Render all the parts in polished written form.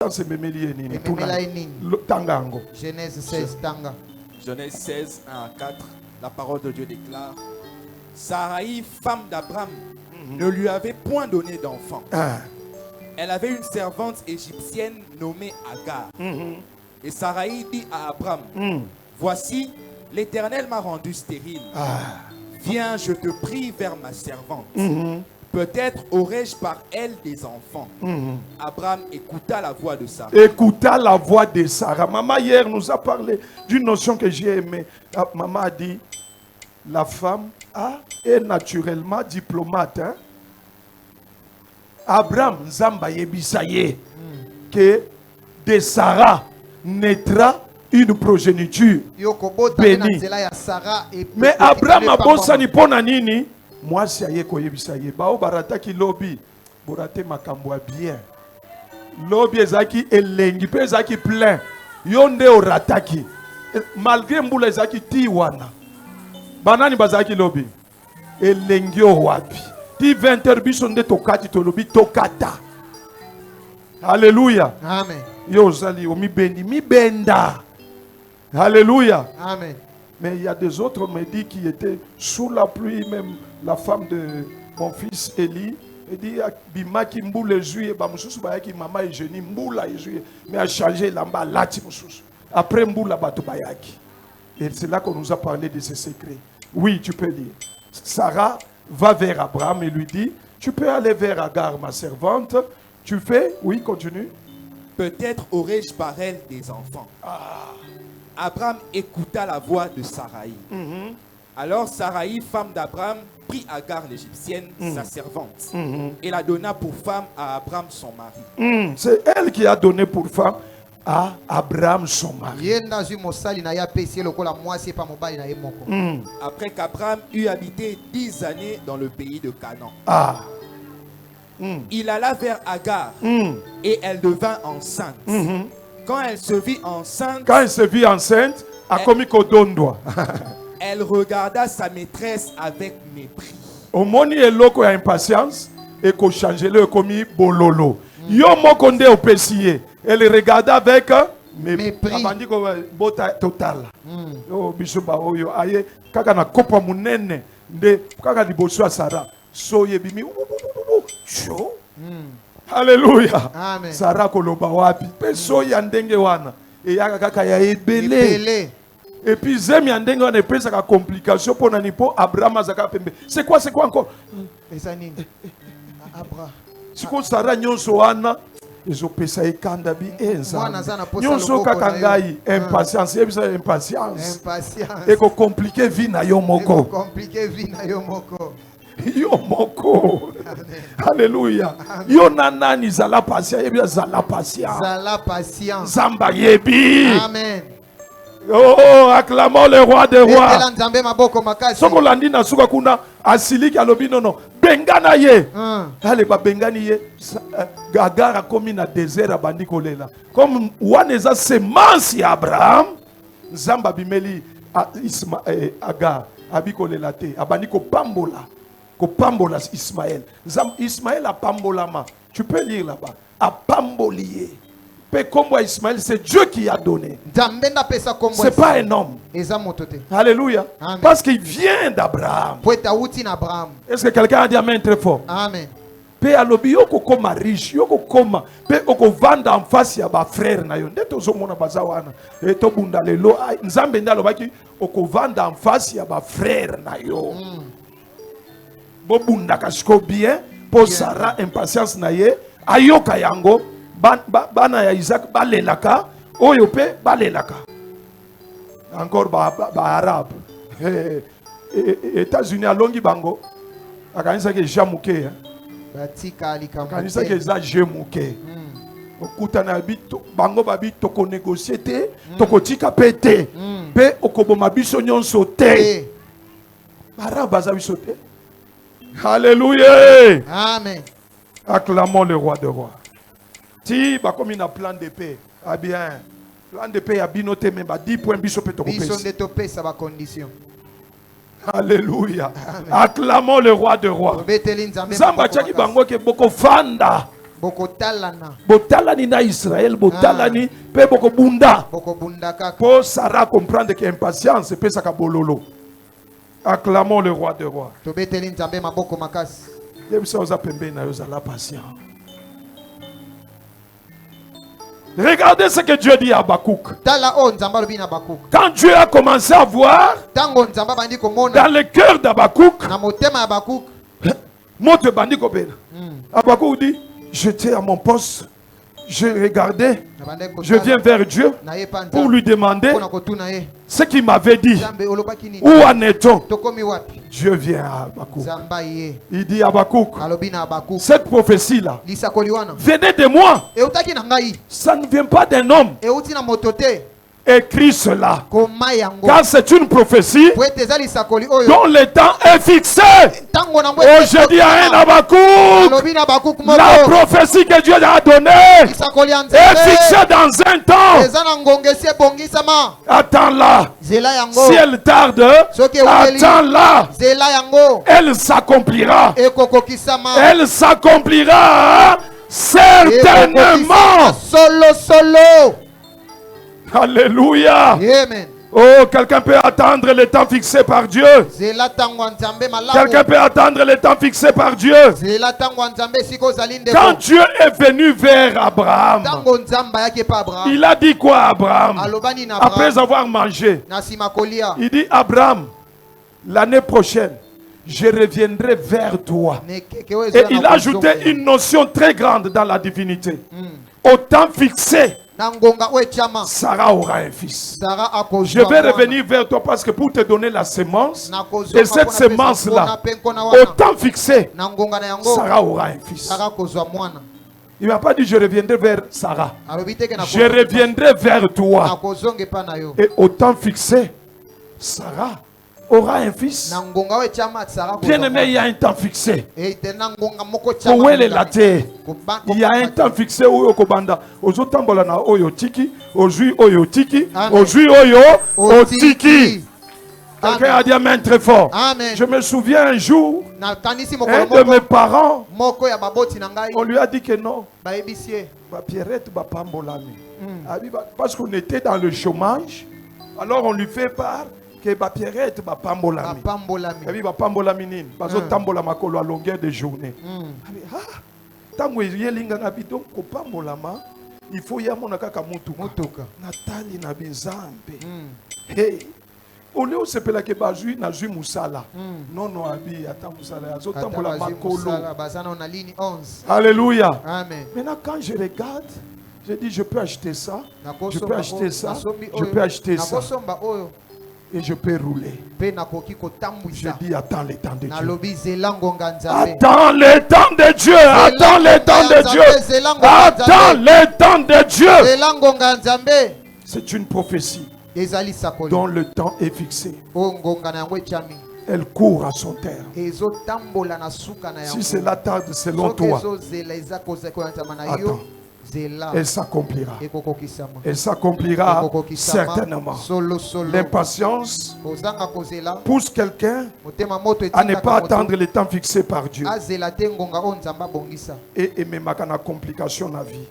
Genèse 16, Tanga. Genèse 16, 1 à 4, la parole de Dieu déclare: Sarai, femme d'Abraham, ne lui avait point donné d'enfant. Elle avait une servante égyptienne nommée Agar. Et Sarai dit à Abraham: Voici, l'Éternel m'a rendu stérile. Viens, je te prie, vers ma servante. Peut-être aurais-je par elle des enfants. Abraham écouta la voix de Sarah. Écouta la voix de Sarah. Maman hier nous a parlé d'une notion que j'ai aimée. Maman a dit, la femme est naturellement diplomate. Hein? Abraham Zamba Yebisaye, que de Sarah naîtra une progéniture bénie. Mais Abraham a bonsani pona nini? Moi si aye koyebisaye. Bao barata ki lobi. Borate makambo bien. Lobi ezaki elengi pe ezaki plein. Yonde orataki. Malgré mbula ezaki tiwana. Banani bazaki lobi. Elengi o wapi. Ti 20h biso nde tokati to lobi tokata. Alléluia. Amen. Yo zali o mi benda. Alléluia. Amen. Mais il y a des autres me dit qui étaient sous la pluie, même la femme de mon fils Eli. Il dit bima ki mboule juillet, ba mususu ba yaki mama et jeune mboula juillet, mais a changé lamba lati mususu. Après mboula bato bayaki. Et c'est là qu'on nous a parlé de ces secrets. Oui, tu peux lire. Sarah va vers Abraham et lui dit: tu peux aller vers Agar, ma servante. Tu fais? Oui, continue. Peut-être aurais-je par elle des enfants. Abraham écouta la voix de Sarai. Alors Sarai, femme d'Abraham, prit Agar l'Égyptienne, sa servante, et la donna pour femme à Abraham son mari. C'est elle qui a donné pour femme à Abraham son mari. Après qu'Abraham eut habité 10 années dans le pays de Canaan, il alla vers Agar et elle devint enceinte. Quand elle se vit enceinte, elle regarda sa maîtresse avec mépris. Au moni eloko ya impatience et ko changer le komi bololo. Yo moko nde opesiye. Elle regarda avec mépris. Abandi ko bota total. Yo biso ba oyo aye kaka na kopa munene nde kaka liboso ya Sarah. So yebimi. Cho. Alléluia. Amen. Sarah koloba wapi peso ya ndenge wana e yaka kaka ya ebele. Et puis zemi ya ndenge wana epesa ka complication pona ni po Abraham azaka pembe. C'est quoi encore? Abraham. Siko Sarah nyonso wana ezopesa ekanda bi enza. Nyonso kaka ngai impatience, ebisa impatience. Impatience. Eko compliquer vie na yo moko. Compliquer vie na yo moko. Yo moko. Alléluia. Yo nanani zala patient, ebisa zala patient. Zala patient. Zamba yebi. Amen. Oh, acclamons le roi des rois. Soko landi na suka kuna asiliki alobi nono bengana ye. Ale ba bengani ye Gagara komi na désert abandi kolela. Comme waneza semence ya Abraham, Zamba bimeli Agar abikolela te abandi ko pambola Ismaël. Ismaël a pambolama. Tu peux lire là-bas. A pambolié. Comme Ismaël, c'est Dieu qui a donné. C'est pas un homme. Alléluia. Amen. Parce qu'il vient d'Abraham. Est-ce que quelqu'un a dit amen très fort? Amen. Pe alobi yoko koma riche, yoko koma pe oko vanda en face ya ba frère na yo. Ndeto zo mona bazawana. E to bunda lelo nzambe ndalo baki oko vanda en face ya ba frère na yo. Bo bunda kasiko bien pour Sarah impatience na ye ayoka yango. Bana ya Isaac balelaka oyo pe balelaka encore ba arabe États-Unis alongi bango akanisa ke jamuke batika alikampo akanisa ke za jemuke okuta na bito bango babito ko négocier te tokotika pete pe okoboma biso nyonso te arabe baza biso te. Alléluia. Amen. Acclamons le roi des rois. Si bah comme il a plan de paix, ah bien, plan de paix a binoté même 10 points biso pe to paix ça va condition. Alléluia. Acclamons le roi de rois. Zamba chaki bango ke boko fanda botalani na Israël, botalani pe boko bunda. bokobundaka Pour Sarah comprendre que impatience peut sa bololo. Acclamons le roi des rois. tobeteli nzambe maboko makasi. La patience. Regardez ce que Dieu dit à Habakkuk. Tala o nzambe alobi na Habakkuk. Quand Dieu a commencé à voir Tango nzambe bandi komona dans le cœur d'Habakkuk, na motema ya Habakkuk. Mote bandi kobela. Habakkuk dit, j'étais à mon poste, je regardais, je viens vers Dieu pour lui demander ce qu'il m'avait dit. Où en est-on? Dieu vient à Habakkuk. Il dit à Habakkuk, cette prophétie-là, venez de moi. Ça ne vient pas d'un homme. Écris cela, car c'est une prophétie dont le temps est fixé. Oh, je dis à un Habakkuk, la prophétie que Dieu a donnée est fixée dans un temps. Attends-la. Si elle tarde, attends-la. Elle s'accomplira. Elle s'accomplira certainement. Solo. Alléluia. Amen. Oh, quelqu'un peut attendre le temps fixé par Dieu. Quelqu'un peut attendre le temps fixé par Dieu. Quand Dieu est venu vers Abraham, il a dit quoi à Abraham? Après avoir mangé, il dit, Abraham, l'année prochaine, je reviendrai vers toi. Et il a ajouté une notion très grande dans la divinité. Au temps fixé, Sarah aura un fils. Je vais revenir vers toi parce que pour te donner la semence, et cette semence-là, au temps fixé, Sarah aura un fils. Il ne m'a pas dit je reviendrai vers Sarah. Je reviendrai vers toi. Et au temps fixé, Sarah aura un fils. Bien aimé, il y a un temps fixé. Où est la terre? Il y a un temps fixé où Okobanda. Ozotambola na oyo tiki, ojui oyo tiki, ojui oyo otiki. Quelqu'un a dit amen très fort. Amen. Je me souviens un jour, un de mes parents, on lui a dit que non. Pierrette va pambolami. Parce qu'on était dans le chômage, alors on lui fait part que Pierrette va pambolami. Il va pambolami nini. Parce que tambola makolo à longueur de journée. Tango yelinga na bidon ko pambolama, il faut ya mona kaka mutuka. Natali na bizambe. Hey. Ole o sepela ke bazui na zui musala. Non non abi ata musala azo tambola makolo. Alléluia. Amen. Maintenant quand je regarde, je dis je peux acheter ça. Je peux acheter ça. Je peux acheter ça. Et je peux rouler. Je dis attends le temps de Dieu. Attends le temps de Dieu. Attends le temps de Dieu. Attends le temps de Dieu. C'est une prophétie dont le temps est fixé. Elle court à son terme. Si cela tarde selon toi, attends. Elle s'accomplira. Elle s'accomplira certainement. L'impatience pousse quelqu'un à ne pas attendre le temps fixé par Dieu. Et même à la complication de la vie.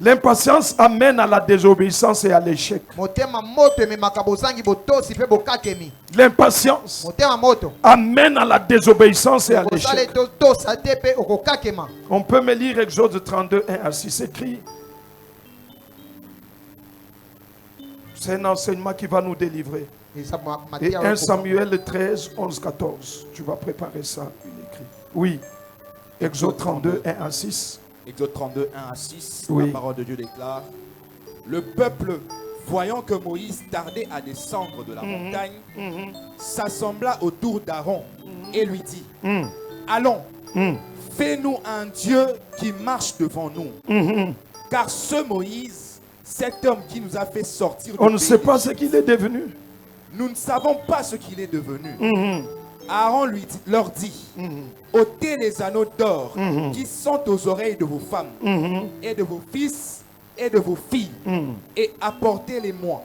L'impatience amène à la désobéissance et à l'échec. L'impatience amène à la désobéissance et à l'échec. On peut me lire Exode 32, 1 à 6 écrit. C'est un enseignement qui va nous délivrer. Et 1 Samuel 13, 11, 14. Tu vas préparer ça, écrit. Oui. Exode 32, 1 à 6. Exode 32, 1 à 6, oui. La parole de Dieu déclare: le peuple, voyant que Moïse tardait à descendre de la montagne, s'assembla autour d'Aaron et lui dit: allons, fais-nous un Dieu qui marche devant nous. Car ce Moïse, cet homme qui nous a fait sortir, on ne sait pas ce qu'il est devenu. Nous ne savons pas ce qu'il est devenu. Aaron leur dit: ôtez les anneaux d'or qui sont aux oreilles de vos femmes et de vos fils et de vos filles, et apportez-les-moi.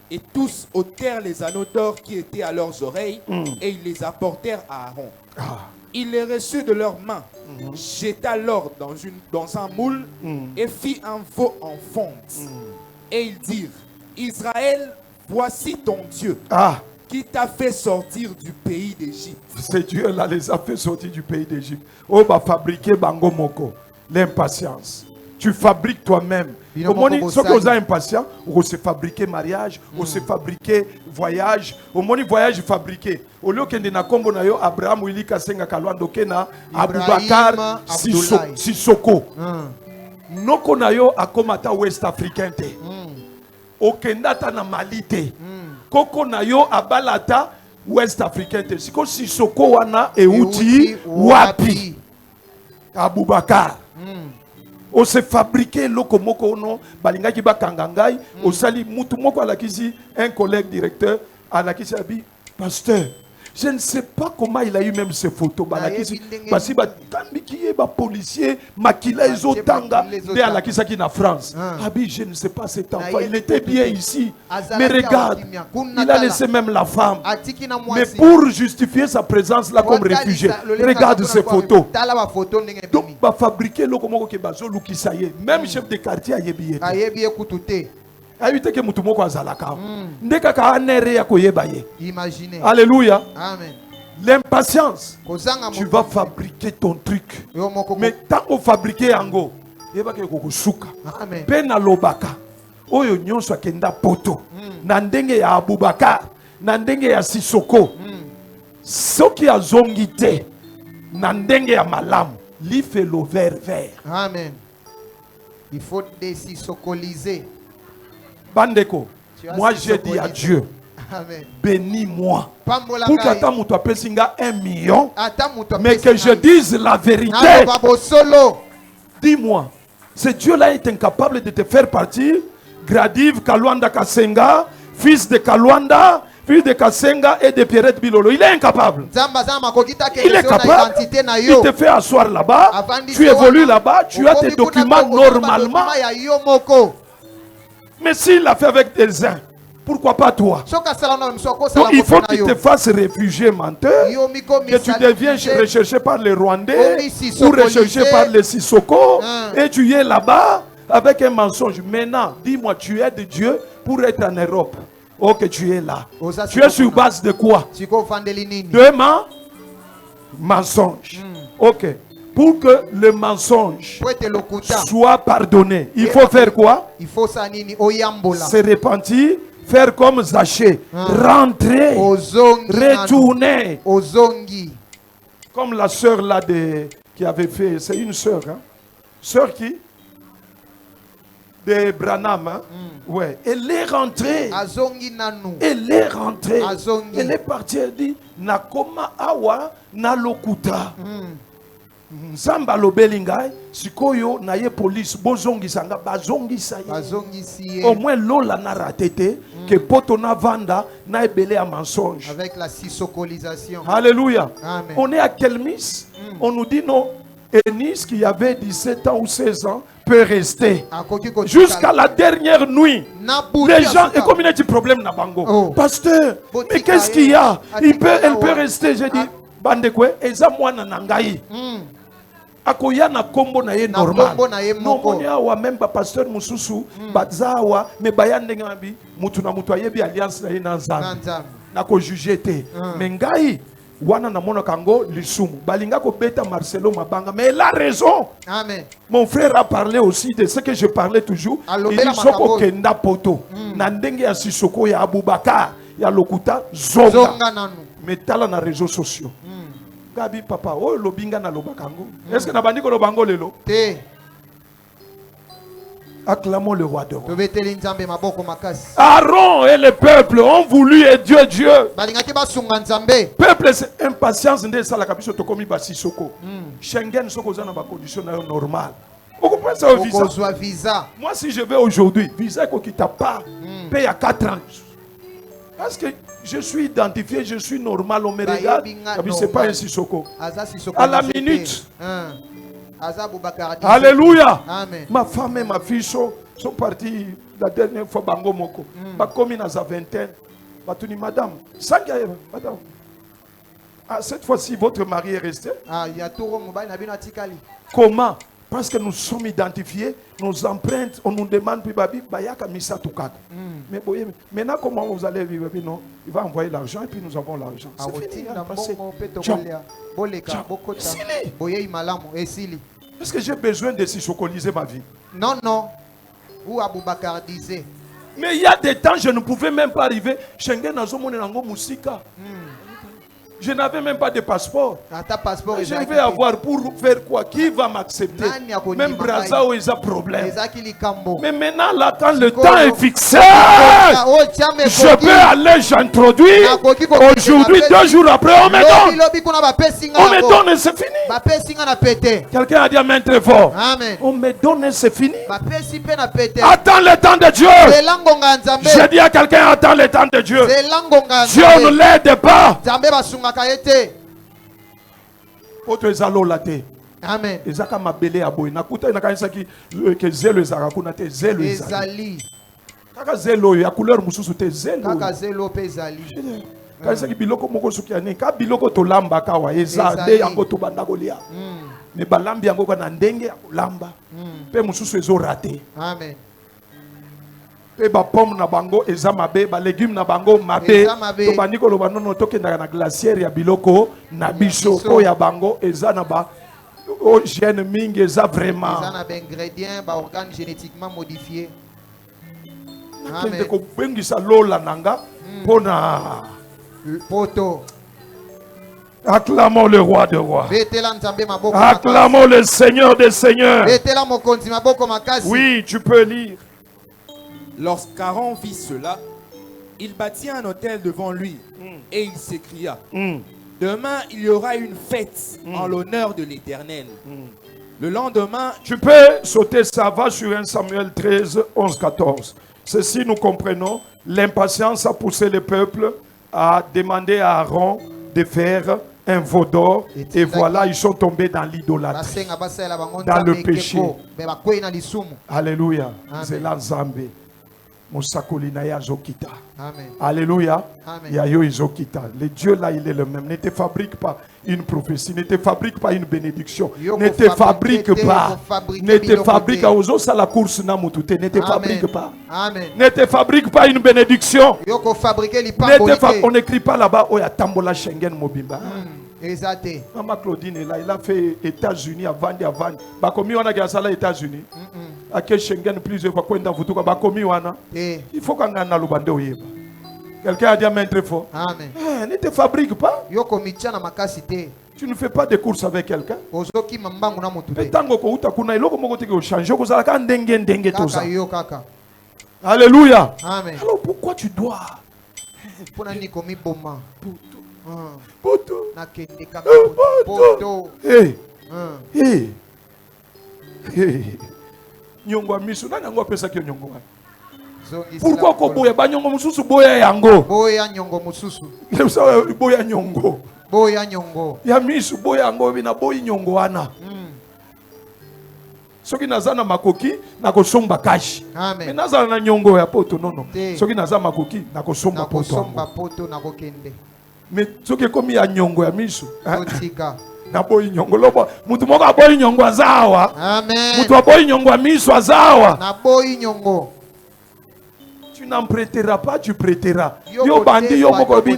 Et tous ôtèrent les anneaux d'or qui étaient à leurs oreilles, et ils les apportèrent à Aaron. Il les reçut de leurs mains, jeta l'or dans un moule, et fit un veau en fonte. Et ils dirent, Israël, voici ton Dieu, qui t'a fait sortir du pays d'Égypte. Ce Dieu-là les a fait sortir du pays d'Égypte. Oh, bah fabriquer bango moko, l'impatience. Tu fabriques toi-même. Au moins, ceux qui sont impatients, on se fabriquer mariage, on se fabriquer voyage. Au moins, voyage fabriqué. Au lieu que na kombo na yo Abraham Willy Kasenga Kalwando Kena Aboubakar Sissoko. Noko na yo akomata West Africain te. Okendata na Mali te. Koko na yo abalata West Africain te. Siko Sissoko wana euti wapi. Aboubakar. On se fabriqué loko moko no balinga ki ba kangangai o sali mutu moko alakisi un collègue directeur alakisi abi pasteur. Je ne sais pas comment il a eu même ces photos. Basi ba tambiki ba policier makila ezotanga de alakisa ki na France. Abi je ne sais pas cet enfant, il était bien ici. Mais regarde, il a laissé même la femme. Mais pour justifier sa présence là comme réfugié, regarde ces photos. Donc ba fabriquer loko moko ke bazo lukisa ye. Même chef de quartier a yebi. Imaginez. Alléluia. Amen. L'impatience. Tu vas fabriquer ton truc. Mais tant qu'on fabrique ango, il va que suka. Amen. Pena lobaka. Oyo nyonso akenda poto. Nandenge ya Aboubakar, nandenge ya Sissoko. Soki azongi te, nandenge ya malamu, li fait le vert. Amen. Il faut désissocoliser. Bandeko, moi j'ai dit à Dieu, bénis-moi. Pour qu'attends mon toi pesinga 1 million, mais que je dise la vérité. Dis-moi, ce Dieu-là est incapable de te faire partir. Gradive Kalwanda Kasenga, fils de Kalwanda, fils de Kasenga et de Pierrette Bilolo. Il est incapable. Il est capable. Il te fait asseoir là-bas. Tu évolues là-bas. Tu as tes documents normalement. Mais s'il l'a fait avec des uns, pourquoi pas toi? Donc il faut qu'il te fasse réfugié menteur, que tu deviens recherché par les Rwandais ou recherché par les Sissoko, et tu es là-bas avec un mensonge. Maintenant, dis-moi, tu es de Dieu pour être en Europe. Ok, tu es là. Tu es sur base de quoi? De mensonge. Ok. Pour que le mensonge soit pardonné, il faut faire quoi? Se repentir, faire comme Zaché, rentrer, retourner. Comme la sœur là qui avait fait, c'est une sœur. Hein? Sœur qui? De Branham. Hein? Ouais. Elle est rentrée. Elle est rentrée. Elle est partie, elle dit, Nakoma awa na lokuta. Nzamba lobelingai sikoyo na ye police bozongi sanga bazongi saye au moins lola na ratete que poto na vanda na ebele à mensonge avec la sissocolisation. Alléluia. Amen. On est à Kelmis, on nous dit non, Enis qui avait 17 ans ou 16 ans peut rester jusqu'à la dernière nuit. Les gens, et comme il y a des problèmes na bango, pasteur, mais qu'est-ce qu'il y a? Elle peut rester. J'ai dit bandekwe eza mwana nangai. Akoya na kombo na ye normal. Non monia wa même ba pasteur mususu bazawa me bayande ngabi mutu na mutu ayebi alliance na ye na nzambe. Na ko juger te. Mais ngai wana na mona kango lisumu. Balinga ko beta Marcelo Mabanga mais elle a raison. Amen. Mon frère a parlé aussi de ce que je parlais toujours. Il dit soko kenda poto. Na ndenge ya Sissoko ya Aboubakar ya lokuta zonga. Mais tala na réseaux sociaux. Gabi papa, oh lobinga na lobakango. Est-ce que na bandiko lobango lelo? Te. Acclamons le roi de roi. Aaron et le peuple ont voulu aider Dieu. Peuple c'est impatience nde sala kabiso tokomi ba Sissoko. Schengen soko za na ba condition normale. Vous comprenez ça au visa? Moi si je vais aujourd'hui, visa ko kita pas paye à 4 ans. Parce que je suis identifié, je suis normal, on me regarde. C'est pas un Sissoko. À la minute. Alléluia. Amen. Ma femme et ma fille sont sont partis la dernière fois bango moko. Ba komi na za vingtaine. Ba tuni madame, sanga madame. Ah, cette fois-ci votre mari est resté. Ah, il y a tout le mobile na bino atikali. Comment? Parce que nous sommes identifiés, nos empreintes, on nous demande puis babi bayaka misa tukaka. Mais boye, maintenant comment vous allez vivre? Puis non, il va envoyer l'argent et puis nous avons l'argent. C'est fini. Est-ce que j'ai besoin de chocoliser ma vie? Non, non. Ou Aboubakar disait. Mais il y a des temps, je ne pouvais même pas arriver. Schengen Azomone Musika. Je n'avais même pas de passeport. Je vais avoir pour faire quoi? Qui va m'accepter? Même Brazza où il a problème. Mais maintenant, là, quand le temps est fixé, je peux aller, j'introduis. Aujourd'hui, 2 jours après, on me donne. On me donne et c'est fini. Quelqu'un a dit amen très fort. On me donne et c'est fini. Attends le temps de Dieu. Je dis à quelqu'un, attends le temps de Dieu. Dieu ne l'aide pas. Autre ezalo late. Amen. Ezaka mabele aboy. Nakuta inakanisa ki ke zelo ezaka kuna te zelo ezali. Kaka zelo ya couleur mususu te zelo. Kaka zelo pe ezali. Kanisa ki biloko moko suki ane ka biloko to lamba kawa ezade yango to banda kolia. Me balambi yango kana ndenge ya kolamba. Pe mususu ezo raté. Amen. Pe ba pomme na bango eza mabe, ba légumes na bango mabe, to bandiko lo banono tokenda na glacière ya biloko na biso ko ya bango eza na ba o gène mingi eza vraiment. Eza na ba ingrédients ba organes génétiquement modifiés. Amen. Ko bengisa lola nanga pona poto. Acclamons le roi des rois. Acclamons le Seigneur des seigneurs. Oui, tu peux lire. Lorsqu'Aaron vit cela, il bâtit un autel devant lui et il s'écria, demain il y aura une fête en l'honneur de l'Éternel. Le lendemain... Tu peux sauter, ça va sur 1 Samuel 13, 11, 14. Ceci nous comprenons. L'impatience a poussé le peuple à demander à Aaron de faire un veau d'or. Et voilà, ils sont tombés dans l'idolâtrie, dans le péché. Alléluia. C'est la Zambé. Alléluia. Le Dieu là, il est le même. Ne te fabrique pas une prophétie, ne te fabrique pas une bénédiction, ne te fabrique pas, ne te fabrique pas. La course ne te fabrique pas. Ne te fabrique pas une bénédiction. On n'écrit pas là-bas, oh, il y a Tambola Schengen Mobimba. Maman Claudine est là, il a fait États-Unis avant. Bah, comme on a gagné les États-Unis. À quel Schengen plusieurs fois quand vous tout il faut qu'on ait un lubande au yeba. Quelqu'un a dit amen très fort. Amen. Ne te fabrique pas. Tu ne fais pas de courses avec quelqu'un. Alléluia. Amen. Alors pourquoi tu dois? Nyongo misu nani ngo pesa ki nyongo wana? Pourquoi ko boya ba nyongo mususu boya yango? Boya nyongo mususu. Boya nyongo. Boya nyongo. Ya misu boya yango bina boyi nyongo wana. Soki nazana makoki na kosomba kashi. Amen. Mais nazana na nyongo ya poto nono. Soki nazana makoki na kosomba poto. Na kosomba poto na kokende. Mais soki komi ya nyongo ya misu. Totika. Na boyi nyongo lobo mutu moko aboyi nyongo azawa. Amen. Mutu aboyi nyongo miso azawa. Na boyi nyongo. Tu n'en prêteras pas, tu prêteras. Yo bandi yo moko bi.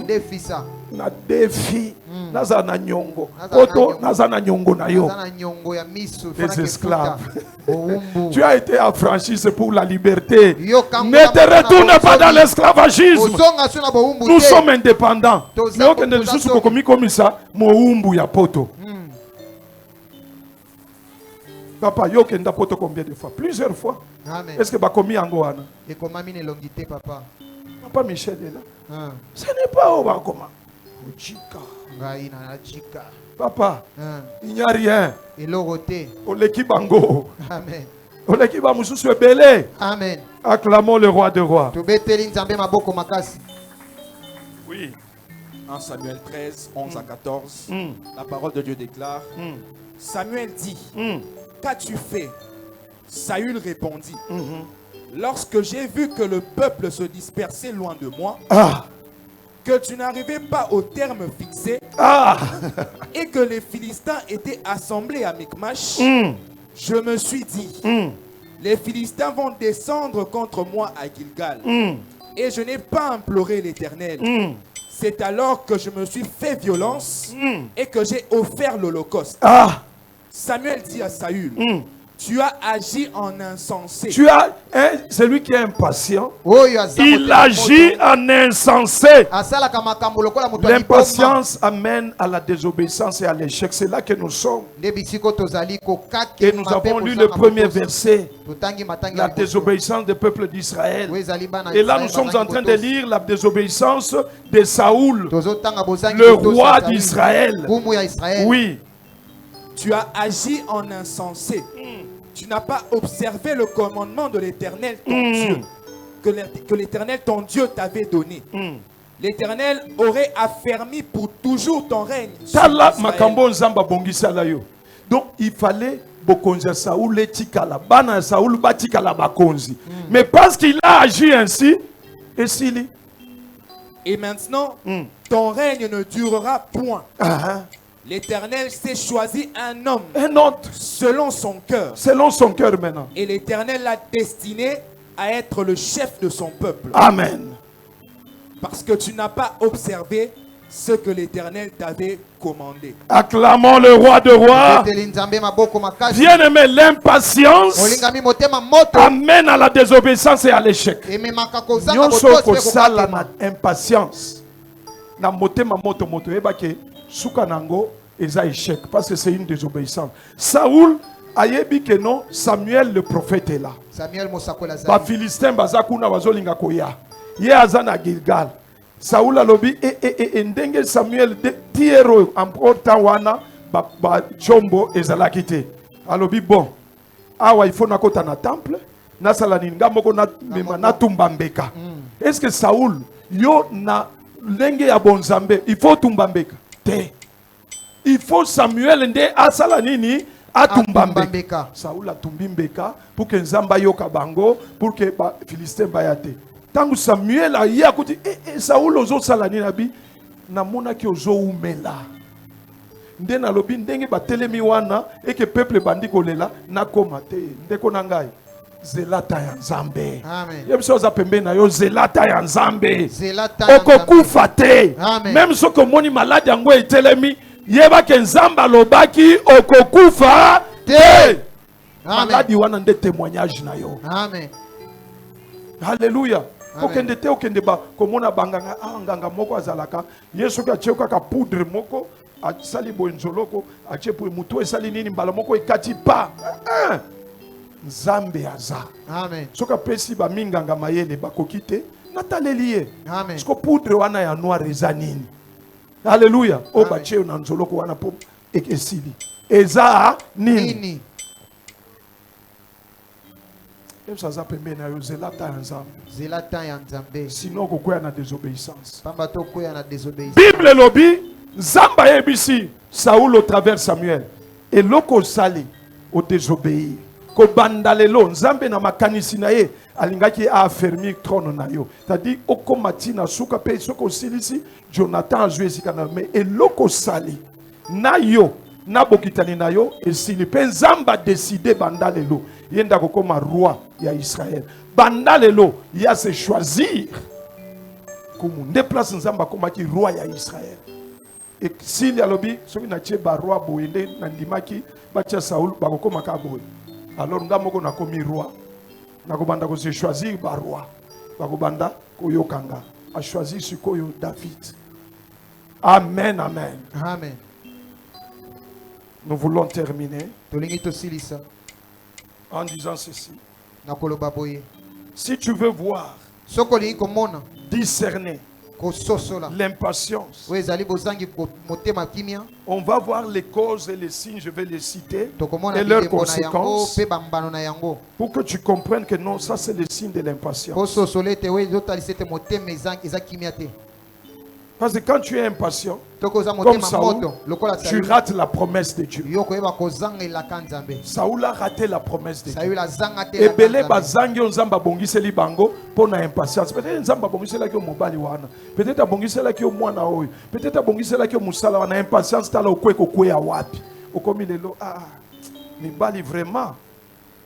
Na défi. Naza na nyongo. Oto naza na nyongo na yo. Naza na nyongo ya miso. Les esclaves. Tu as été affranchi, c'est pour la liberté. Ne te retourne pas dans l'esclavagisme. Nous sommes indépendants. Mais on ne sous comme ça, moumbu ya poto. Papa, yo kenda poto combien de fois? Plusieurs fois. Est-ce que bakomi yango wana? Et comment mine longité papa? Papa Michel est là. Ce n'est pas au bakoma. Papa, il n'y a rien. On l'équipe bango. Amen. On l'équipe à Moussou belé. Amen. Acclamons le roi de rois. Oui. En Samuel 13, 11 à 14, la parole de Dieu déclare, Samuel dit, qu'as-tu fait? Saül répondit, lorsque j'ai vu que le peuple se dispersait loin de moi, que tu n'arrivais pas au terme fixé, et que les Philistins étaient assemblés à Michmash, je me suis dit, les Philistins vont descendre contre moi à Gilgal, et je n'ai pas imploré l'Éternel. C'est alors que je me suis fait violence et que j'ai offert l'holocauste. Samuel dit à Saül, tu as agi en insensé. Tu as, celui qui est impatient, il agit en insensé. L'impatience amène à la désobéissance et à l'échec. C'est là que nous sommes. Et nous avons lu le premier verset, la désobéissance du peuple d'Israël. Et là, nous sommes en train de lire la désobéissance de Saoul, le roi d'Israël. Oui. Tu as agi en insensé. Tu n'as pas observé le commandement de l'Éternel, ton Dieu, que l'Éternel, ton Dieu, t'avait donné. L'Éternel aurait affermi pour toujours ton règne. Donc, il fallait bokonza Saoul etikala bana Saoul batikala bakonzi. Mais parce qu'il a agi ainsi, et maintenant, ton règne ne durera point. L'Éternel s'est choisi un homme selon son cœur. Selon son cœur maintenant. Et l'Éternel l'a destiné à être le chef de son peuple. Amen. Parce que tu n'as pas observé ce que l'Éternel t'avait commandé. Acclamons le roi de rois. Bien-aimé, l'impatience amène à la désobéissance et à l'échec. Nous sommes impatience. Na motema moto moto ebake suka nango eza échec parce que c'est une désobéissance. Saoul ayebi que non, Samuel le prophète est là. Ba Philistin bazakuna bazolinga koya. Ye azana Gilgal. Saoul alobi ndenge Samuel tiero important wana ba chombo ezalaki te. Alobi bon. Awa il faut nakota na temple na salani ngamoko na mema na tumbambeka. Est-ce que Saoul yo na lenge ya bonzambe il faut tumbambeka te, il faut Samuel nde asala nini atumbambeka. Saoul atumbambeka pour que nzamba yoka bango, pour que ba Philistin bayate. Tangu Samuel a ya kuti Saoul ozo sala nini abi na mona ki ozo umela nde na lobi ndenge batelemi wana et que peuple bandi kolela na koma te ndeko na ngai zelata ya nzambe. Amen. Yebsoza pembe na yo zelata ya nzambe. Okokufa te. Même ce que moni malade yango etelemi yeba ke nzamba lobaki okokufa te. Maladi wana nde témoignage na yo. Amen. Alléluia. Okende te okende ba komona banganga nganga moko azalaka Yesu ka cheka ka poudre moko asali bonzoloko achepu mutu esali nini mbala moko ekati pa. Nzambe aza. Amen. Soka pesi ba minganga mayele bakokite nataleliye. Amen. Sko poudre wana ya noir eza nini. Alléluia. O bache na nzoloko wana po ekesili. Eza nini. Eza pembe na yo zelata ya nzambe. Zelata ya nzambe. Sinon kokoya na désobéissance. Pamba to koya na désobéissance. Bible lobi nzamba yebisi Saoul au travers Samuel et loko sali au désobéir. Ko bandalelo nzambe na makanisi na ye alingaki a affermi trône na yo. C'est-à-dire okomati na suka pe soko silisi Jonathan azwesi kana mais eloko sali na yo na bokitani na yo esili pe nzamba décider bandalelo yenda kokoma roi ya Israël. Bandalelo ya se choisir comme ne place nzamba komaki roi ya Israël. Et s'il y a lobby soki na tie ba roi boende na ndimaki batia Saoul bakokoma ka boye. Alors nga moko na komi roi na kobanda ko se choisir ba roi bakobanda koyokanga a choisir sikoyo David. Amen, amen. Amen. Nous voulons terminer en disant ceci. Si tu veux voir, discerner l'impatience, on va voir les causes et les signes, je vais les citer, et leurs conséquences, pour que tu comprennes que non, ça c'est le signe de l'impatience. Parce que quand tu es impatient, comme Saoul, tu rates la promesse de Dieu. Saoul a raté la promesse de Dieu. Et belé bazangi onzamba bongiseli bango pona impatience. Peut-être nzamba bongisela ki mobali wana. Peut-être bongisela ki mwana oyo. Peut-être bongisela ki musala wana impatience tala okweko kweya wapi. Okomi lelo mibali vraiment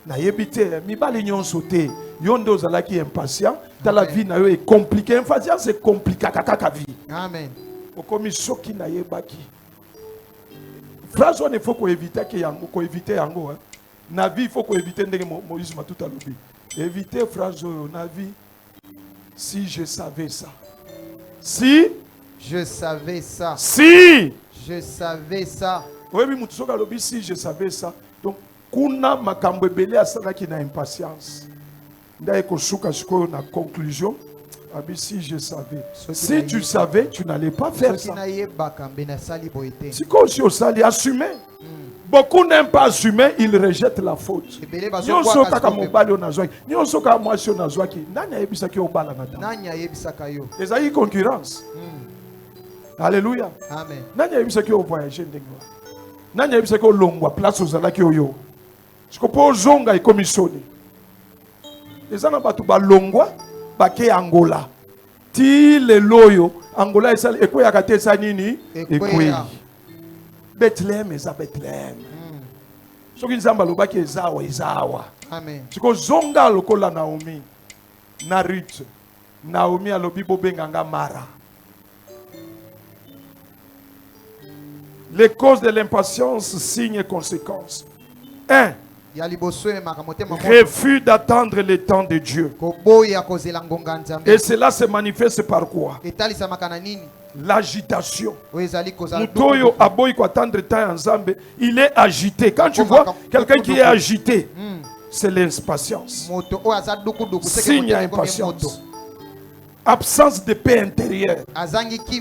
na yebite mibali nyonso te. Yonde ozalaki impatient, tala vie na yo est compliquée. Impatience c'est compliqué kaka vie. Amen. Okomi soki na yebaki. Phrase on il faut qu'on évite que yango, qu'on évite yango hein. Na vie il faut qu'on évite ndenge Moïse m'a tout à l'obi. Éviter phrase na vie. Si je savais ça. Si je savais ça. Si je savais ça. Oui mais mutu soka lobi si je savais ça. Donc kuna makambo ebele asala ki na impatience. Ndaye ko suka sikoyo na conclusion. Si je savais. Si tu savais, tu n'allais pas faire ça. Si comme si au sali assumé. Beaucoup n'aiment pas assumer, ils rejettent la faute. Nyon soka ka mobali onazwaki, nyon soka mwasi onazwaki, nani ayebisaki obala na ta. Nani ayebisaka yo. Ezali concurrence. Alléluia. Amen. Nani ayebisaki o voyager ndenge wa. Nani ayebisaki o longwa place ozalaki oyo. Siko po zonga ikomisoni. Ezana batu ba longwa bake Angola. Ti le loyo Angola esal ekoya katesa nini ekoya. Bethlehem eza Bethlehem. Soki nzamba lobaki ezawa. Amen. Siko zonga lokola Naomi na Ruth. Naomi alobi bobenganga Mara. Les causes de l'impatience, signes et conséquences. 1. Refus d'attendre le temps de Dieu. Et cela se manifeste par quoi? L'agitation. Mutoyo aboyi ko attendre temps ensemble, il est agité. Quand tu vois quelqu'un qui est agité, c'est l'impatience. Signe impatience. Absence de paix intérieure.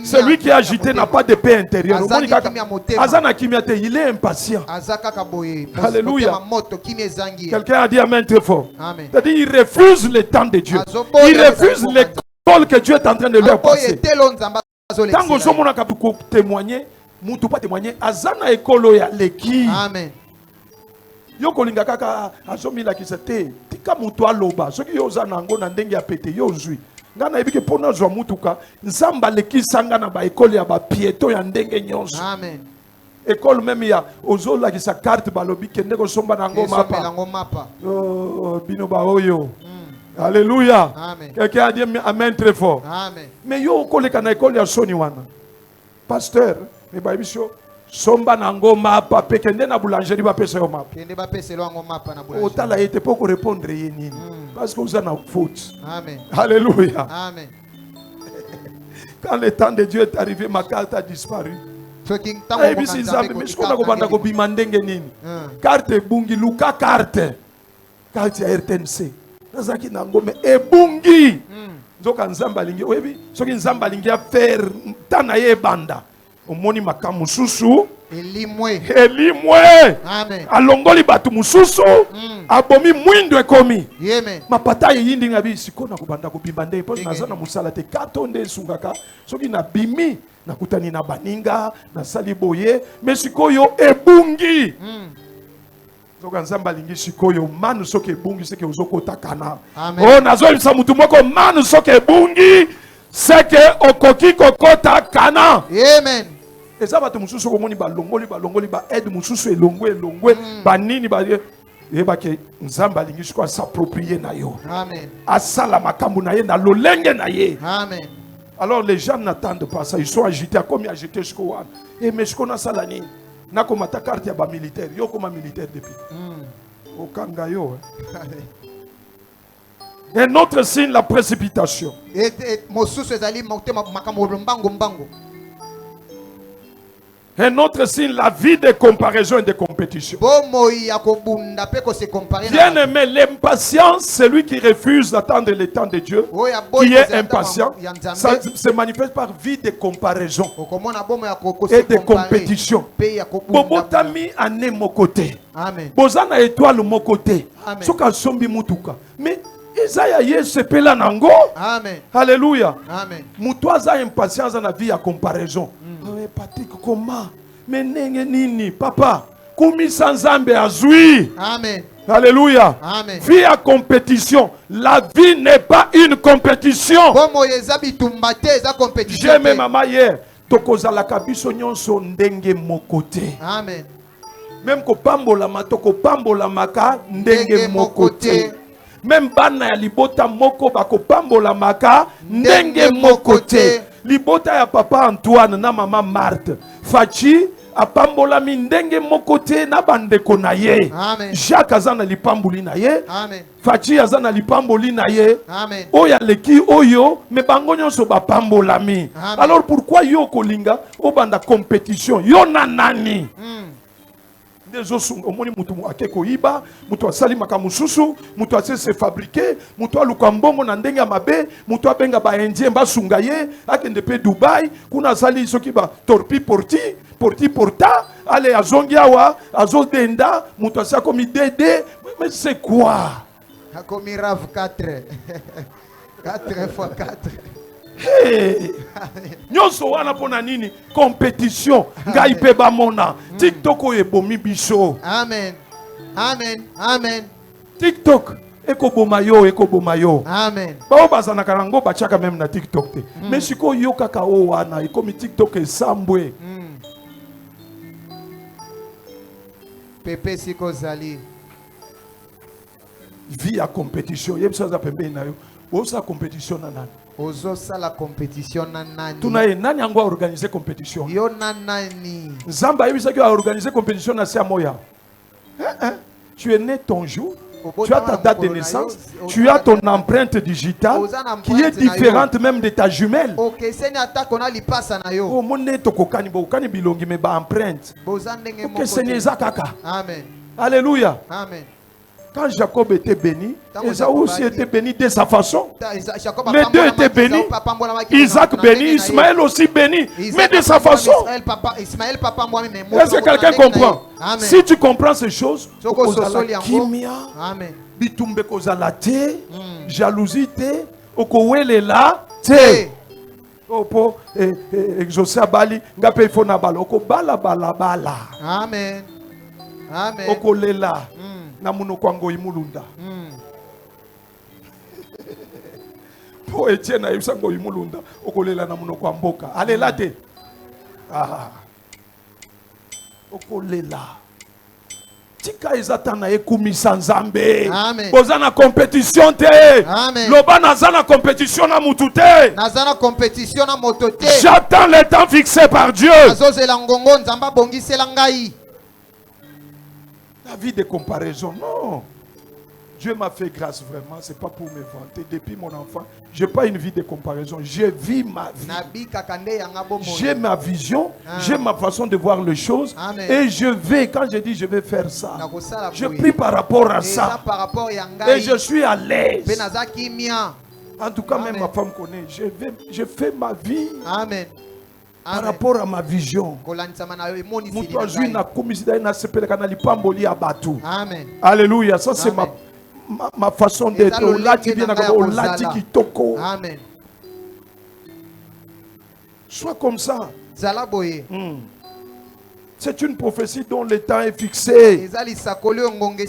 Celui qui est agité n'a pas de paix intérieure. Il est impatient. Alléluia. Quelqu'un a dit amen très fort. C'est-à-dire il refuse le temps de Dieu. Il refuse l'école que Dieu est en train de leur passer. Tant que nous avons témoigné, nous ne pas témoigner. Azana école ya leki. Amen. Yo kolinga kaka azomila kisete. Tika mutu aloba. Soki yo zanango na ndenge ya pete yo zui. Ngana ebike pona zwa mutuka nzamba leki sanga na ba école ya ba pieto ya ndenge nyonso. Amen. École même ya ozola ki sa carte balobi kende ko somba na ngoma mapa. Oh bino ba oyo. Alléluia. Amen. Quelqu'un a dit amen très fort. Amen. Mais yo koleka na école ya soni wana. Pasteur, me ba biso somba na ngoma pa pe kende na boulangerie ba pesa yo mapa. Kende ba pesa lo ngoma pa na boulangerie. Otala était pas ko répondre yeni. Parce que vous en avez faute. Amen. Alléluia. Amen. Quand le temps de Dieu est arrivé, ma carte a disparu. Carte bungi luka carte. Carte ya RTNC. Nazaki na ngome ebungi. Nzoka nzamba lingi oyebi soki nzamba lingi a faire tana ye banda. Omoni makamu susu. Elimwe. Amen. Alongoli batu mususu. Abomi mwindo ekomi. Amen. Mapata yindi ngabi sikona kubanda kubimba nde pos nazana musala te katonde sungaka soki na bimi nakutani na baninga na saliboye mais sikoyo ebungi. Soka nzamba lingi sikoyo manu soki ebungi seke uzokota kana. Oh nazo bisa mutu moko manu soki ebungi seke okoki kokota kana. Amen. Et ça va te mususu komoni ba longoli ba aide mususu elongwe ba nini ba yeba ke nzamba lingi siko s'approprier na yo. Amen. Asala makambu na ye na lolenge na ye. Amen. Alors les gens n'attendent pas ça, ils sont agités comme agités jusqu'au wan. Et mais ce qu'on a ça la nini na koma ta carte ya ba militaire, yo koma militaire depuis. Au kanga yo. Un autre signe, la précipitation. Un autre signe, la vie de comparaison et de compétition. Bien aimé, l'impatience, celui qui refuse d'attendre le temps de Dieu, qui est impatient, ça se manifeste par vie de comparaison et de compétition. Bobotami ane mon côté. Bozana étoile mon côté. Mais Isaiah Yesu sepela nango. Amen. Alléluia. Amen. Mutoaza impatience na vie à comparaison. Patrick comment? Mais nini papa? Kumi sanzambe azui. Amen. Alléluia. Amen. Vie à compétition. La vie n'est pas une compétition. J'aime maman hier. Tokozala kabiso nyonso ndenge mokote. Amen. Même ko pambola matoko pambola maka ndenge mokote. Même bana ya libota moko bako pambola maka ndenge mokote. Libota ya papa Antoine na mama Marthe. Fachi apambola mi ndenge mokote na bandeko na ye. Amen. Jacques azana lipamboli na ye. Amen. Fachi azana lipamboli na ye. Amen. Oya leki oyo me bango nyonso bapambola mi. Amen. Alors pourquoi yo kolinga obanda compétition yo na nani? Omoni mutu akeko iba, mutu asali makamususu, mutu se fabriquer, mutu aluka mbongo na ndenge ya mabe, mutu abenga ba indien basunga ye, akende pe Dubai, kuna sali soki ba torpi porti porta, ale azongi awa, azodenda, mutu asali komi dede, mais c'est quoi? Akomi Rav 4. 4 fois 4. Hey! Nyonso wana pona nini? Compétition. Ngai pe ba mona. TikTok o ebomi biso. Amen. Amen. Amen. TikTok eko boma yo. Amen. Ba bazana karango bachaka même na TikTok te. Mais siko yo kaka o wana ikomi TikTok esambwe. Pepe siko zali. Vie à compétition. Yebisa za pembe na yo. Osa compétition na nani? Ozo sala compétition na nani? Tunaye nani yango a organiser compétition? Yo na nani? Zamba yebisa ki a organiser compétition na sia moya. Tu es né ton jour. Tu as ta date de naissance, tu as ton empreinte digitale qui est différente même de ta jumelle. Oh, mon tokokani bokani bilongi me ba empreinte. Ok, Seigneur Zakaka. Amen. Alléluia. Amen. Quand Jacob était béni, Esaü aussi était béni de sa façon. Les deux étaient bénis. Isaac béni, Ismaël aussi béni, mais de sa façon. Est-ce que quelqu'un comprend? Si tu comprends ces choses, kimia, bitumbe kozala te, jalousie te, okowele la te. Opo exaucer abali, ngape ifo na bala, okobala bala bala. Amen. Amen. Okolela. Namuno kwango imulunda. Po Etienne ayisango imulunda okolela namuno kwa mboka. Alela te. Okolela. Tika ezatana ekumisa nzambe. Bozana compétition te. Loba nazana compétition na mutu te. Nazana compétition na moto te. J'attends le temps fixé par Dieu. Azozela ngongo nzamba bongisela ngai. La vie de comparaison, non. Dieu m'a fait grâce vraiment, c'est pas pour me vanter. Depuis mon enfant, j'ai pas une vie de comparaison. Je vis ma vie. J'ai ma vision, j'ai ma façon de voir les choses. Amen. Et je vais, quand je dis je vais faire ça, je prie par rapport à ça. Et je suis à l'aise. En tout cas, même ma femme connaît. Je fais ma vie. Amen. Par rapport à ma vision. Alléluia. Ça c'est ma façon d'être. Amen. Sois comme ça. C'est une prophétie dont le temps est fixé.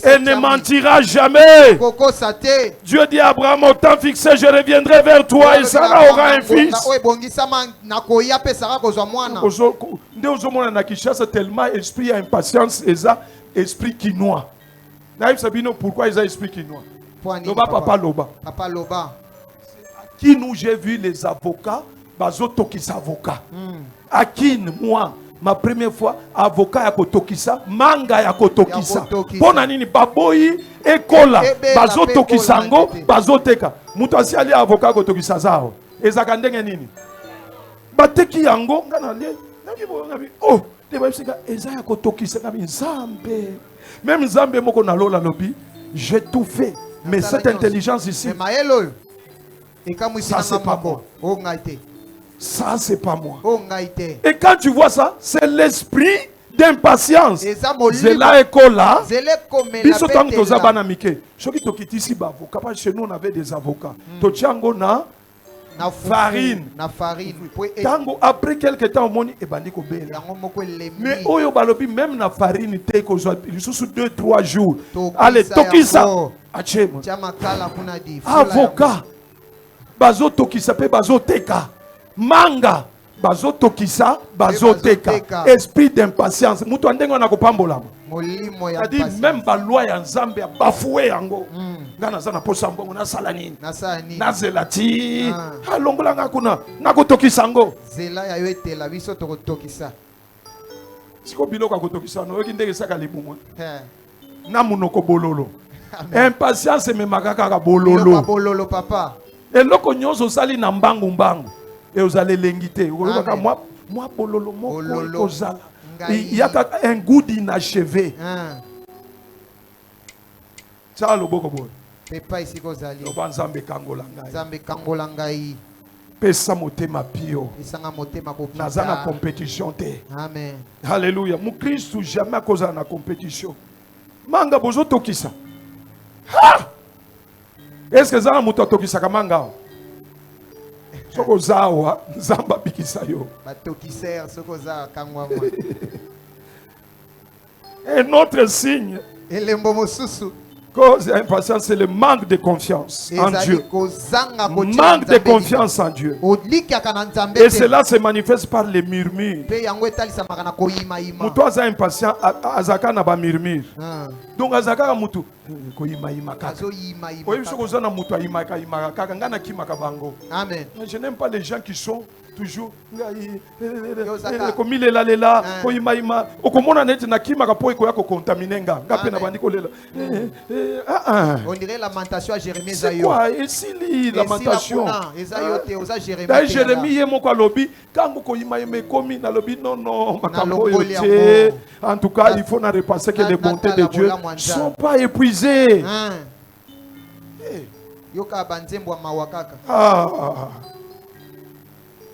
Elle ne mentira jamais. Dieu dit à Abraham, au temps fixé, je reviendrai vers toi et Sarah aura un fils. Tellement esprit à impatience, esprit quinois. Pourquoi ils ont esprit quinois? Papa Loba. Qui nous j'ai vu les avocats, bazotokis avocats. À qui moi? Ma première fois, avocat ya kotokisa, manga ya kotokisa. Pona nini baboyi ekola, bazo tokisango, bazo teka. Mutu asi ali avocat kotokisa zao. Ezaka ndenge nini? Bateki yango ngana le, naki bo ngabi. Oh, deba bisika ezaya kotokisa ngabi nzambe. Même nzambe moko na lola lobi, j'ai tout fait. Mais cette intelligence ici, ça c'est pas moi. Ça, c'est pas moi. Et quand tu vois ça, c'est l'esprit d'impatience. Zela ekola. Biso tango toza bana mike. Soki tokitisi ba avocat. Parce que chez nous on avait des avocats. Totiango na farine. Tango après quelque temps moni ebandi ko bela. Mais oyo balobi même na farine te ko zo sous 2-3 jours. Allez tokisa. Achemo. Avocat. Bazo tokisa pe bazo teka. Manga. Bazo tokisa, bazo teka. Esprit d'impatience. Mutu andengo na kopambola. C'est-à-dire même ba loi ya Nzambe ya bafoué yango. Ngana zana posa mbongo na salani. Na zelati. Alongola ngakuna na kotokisa ngo. Zela ya yote la biso to kotokisa. Siko biloko kotokisa no yekindeke saka libumu. Na munoko bololo. Impatience me makaka bololo. Bololo papa. Eloko nyonso sali na mbangu mbangu. Et vous allez l'ingiter. Moi, bololo, il y a un goût d'inachevé. Ça, le boko boy. Pepa ici kozali. Obanzambe kangolangai. Zambe kangolangai. Pesa motema pio. Isanga motema popita. Nazana compétition te. Amen. Alléluia. Mon Christ jamais cause na compétition. Manga bozo tokisa. Ha! Est-ce que zana muto tokisa kamanga? Soko zawa Nzamba bikisa yo. Batokiser soko za kangwa. Un autre signe. Elembo mosusu. Cause impatience, c'est le manque de confiance en Dieu. Manque de confiance en Dieu. Et cela se manifeste par les murmures. Mutu aza impatient, azaka na ba murmure. Donc azaka mutu ko ima kaka. Oyo soko zana mutu ima kaka ngana kimaka bango. Amen. Je n'aime pas les gens qui sont toujours comme il est là ko ima okomona neti na kimaka po eko ya ko contaminer nga ngape na bandi ko lela. On dirait lamentation à Jérémie Zayo. C'est quoi? Et si li lamentation? D'ailleurs Jérémie est mon lobi quand ko ima komi na lobi non makambo yote. En tout cas, il faut na repenser que les bontés de Dieu sont pas épuisées. Yoka banzembo mawakaka.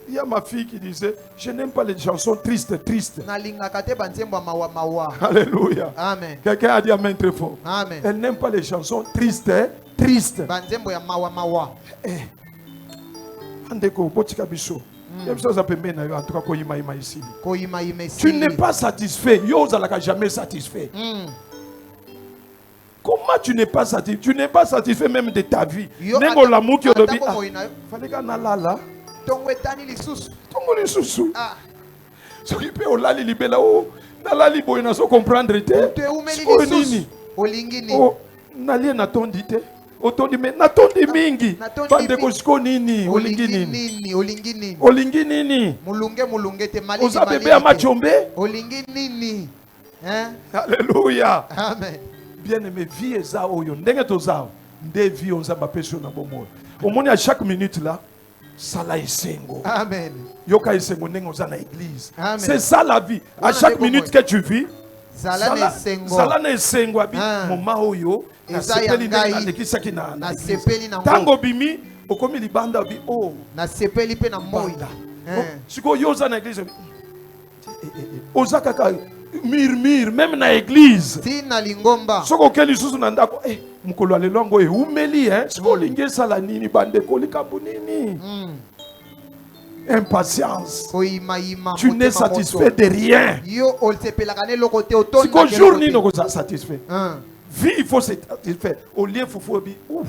Il y a ma fille qui disait, je n'aime pas les chansons tristes. Alléluia. Amen. Quelqu'un a dit amen très fort. Amen. Elle n'aime pas les chansons tristes. Tu n'es pas satisfait. Jamais satisfait. Comment tu n'es pas satisfait? Tu n'es pas satisfait même de ta vie. Tongwetani lisusu. Tongo lisusu. Sokipe olali libela o nalali boy na so comprendre te. Te umeli lisusu. Olingini. O nalie na tondi te. Otondi me na tondi mingi. Bande ko siko nini olingini. Olingini. Mulunge te mali. Ozabebe amachombe. Olingini. Alléluia. Amen. Bien-aimé, vie eza oyo ndenge tozao. Nde vie on zamba peso na bomo. Au moins à chaque minute là. Sala isengo. Amen. Yoka isengo nengo za na église. Amen. C'est ça la vie. À chaque minute que tu vis, Sala isengo. Sala isengo abi moment oyo na sepeli na lekisaki na sepeli na tango bimi okomi libanda bi na sepeli pe na moida. Siko yoza na église. Ozaka ka murmure même na église. Tina lingomba. Soko keli susu na ndako mukolo alelongo umeli siko linge sala nini bande ko likambu nini. Impatience. Tu n'es satisfait de rien. Si jour ni no satisfait. Vie il faut se satisfaire. Au lieu foufou bi ouf.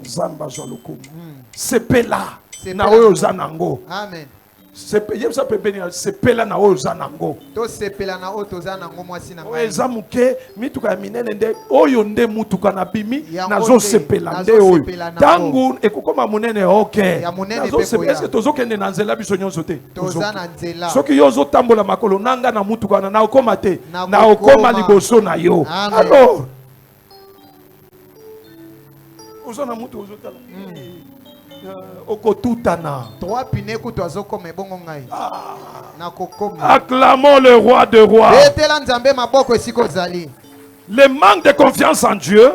Zamba jolokum. C'est pela na oyo zanango. Amen. C'est pela na oyo zanango. To sepela na oyo zanango mwasi na ngai. Eza muke mituka ya minene nde oyo nde mutuka na bimi nazo sepela nde oyo. Tangu ekokoma munene okay. Nazo sepela est-ce que tozokende na nzela biso nyonso te? Tozana nzela. Soki yo zotambola makolo nanga na mutuka na okoma te. Na okoma liboso na yo. Alors ozona mutu ozotala. Okotutana. Acclamons le roi de rois. Le manque de confiance en Dieu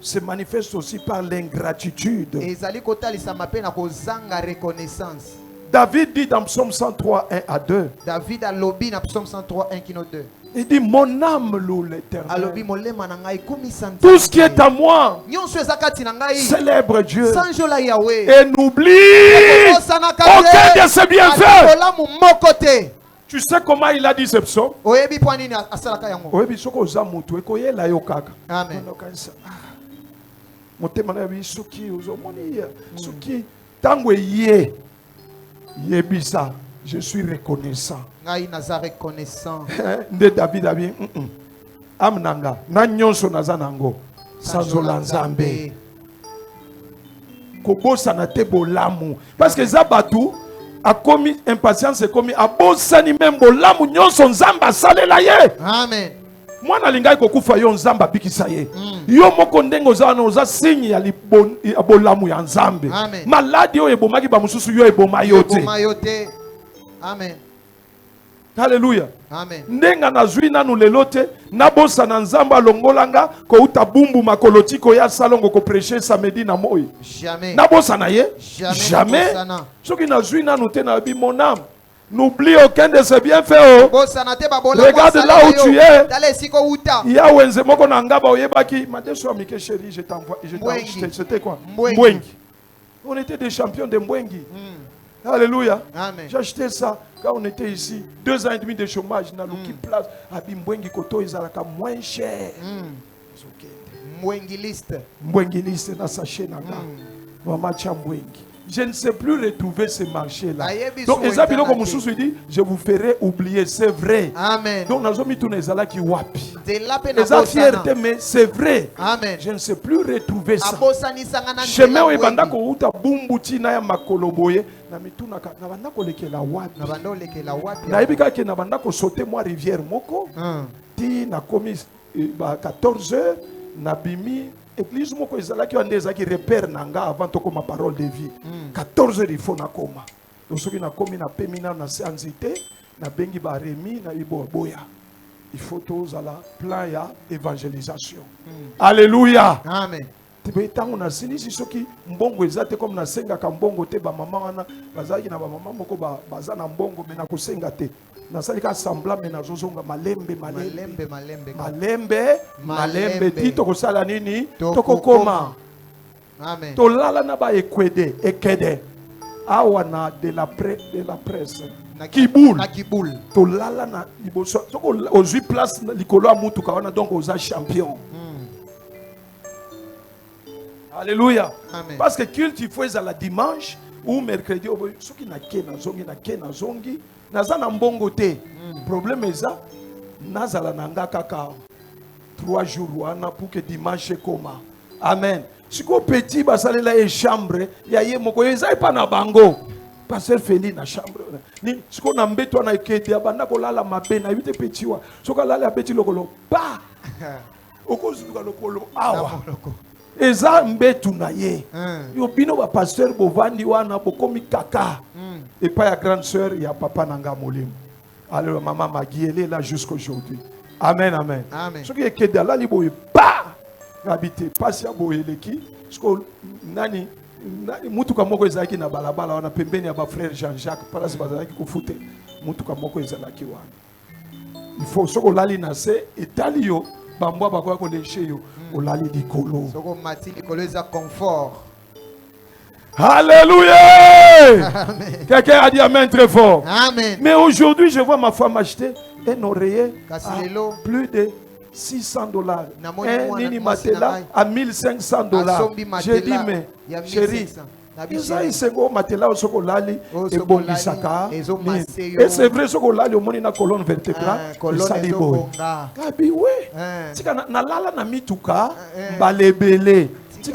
se manifeste aussi par l'ingratitude David dit dans Psaume 103, 1 à 2. David a lobby dans Psaume 103, 1 kino 2. Il dit, mon âme loue l'Éternel. Alobi molema na ngai kumisa nzambe. Tout ce qui est à moi, Nyonso ezakati na ngai. célèbre Dieu. Sanjola Yahweh. Et n'oublie aucun de ses bienfaits. Tu sais comment il a dit ce psaume? Oyebi po nini asalaka yango. Oyebi soko oza mutu ekoyela yo kaka. Amen. Motema na bi soki ozomoni soki tango ye yebisa, je suis reconnaissant. Ngai naza reconnaissant. Nde David abi amnanga na nyonso naza nango sanzola nzambe. Kobosa na te bolamu parce que zabatu a commis impatience et commis a bosani même bolamu nyonso nzamba salela ye. Amen. Moi na lingai kokufa yo nzamba bikisa ye. Yo moko ndengo za na oza signe ya bolamu ya nzambe. Maladi yo ebomaki ba mususu yo eboma yote. Amen. Alléluia. Amen. Ndenga na zwi nanu lelote na bosa na nzamba longolanga ko uta bumbu makoloti ko ya salongo ko prêcher samedi na moi. Jamais. Na bosa na ye? Jamais. Soki na zwi nanu te na bi mon âme. N'oublie aucun de ses bienfaits. Regarde là où tu es. Il y a Wenze moko na ngaba oyebaki madeso amike chérie, je t'envoie, c'était quoi? Mbwengi. On était des champions de Mbwengi. Alléluia. J'ai acheté ça quand on était ici. 2 ans et demi de chômage. Dans le place, Mbwengi koto izalaka moins cher. Mbwengi liste. Mbwengi liste na sachet na nga. Maman Mbwengi. Je ne sais plus retrouver ce marché-là. Donc, Ezabilo comme Moussous dit, je vous ferai oublier, c'est vrai. Amen. Donc, Nazomi Tunezala qui wapi. Eza fierté, mais c'est vrai. Amen. Je ne sais plus retrouver ça. Chemin où Ebanda ko uta bumbuti na ya makoloboye na mituna ka na banda ko lekela wapi. Na banda lekela wapi. Na ebika ke na banda ko sauter moi rivière moko. Ti na commis 14h na bimi. Église moko ezalaki ande ezaki repère nanga avant to comme parole de vie. 14 heures il faut na koma. Donc soki na komi na pemina na sanzité na bengi ba remi na ibo boya. Il faut tous à la plan ya évangélisation. Alléluia. Amen. Tibe tango na sinisi soki mbongo ezate comme na senga ka mbongo te ba mama wana bazaki na ba mama moko baza na mbongo me na kosenga te. Nasalika semblant mais nazozonga malembe tito kosala nini tokokoma. Amen. Tolala na ba ekede awa na de la presse Kiboul tolala na liboso toko ozui place likolo ya mutuka wana donc oza champion. Alléluia. Amen. Parce que culte il faut la dimanche ou mercredi soki na zongi naza na mbongo te. Problème eza nazala nanga kaka 3 jours wana pour que dimanche koma. Amen. Siko petit basalela e chambre ya ye moko eza pa na bango. Pasteur Feli na chambre. Ni siko na mbeto na ekete abanda ko lala mabe na yute petit wa. Soka lala petit lokolo pa. Okozuka lokolo awa. Eza mbetu na ye. Yo bino ba pasteur bovandi wana bokomi kaka. Et pas la grande sœur, il y a papa Nanga Molim. Alors maman Magui, elle est là jusqu'aujourd'hui. Amen, amen. Amen. Ce qui est que dans la libre, pas habiter, pas si à boéleki. Ce que nani, mutuka moko ezaki na balabala wana pembeni ya ba frère Jean-Jacques, para se bazaki ko fute. Mutuka moko ezalaki wana. Il faut ce que lali na se etalio bambwa bakwa ko lécher yo, o lali likolo. Soko mati likolo eza confort. Alléluia. Amen. Quelqu'un a dit amen très fort. Amen. Mais aujourd'hui, je vois ma femme acheter un oreiller à plus de $600. Un nini matela à $1,500. J'ai dit, mais chérie, et c'est vrai ce qu'on a au monde na colonne vertébrale ça dit bon abi ouais na lala na mituka balebele. Ce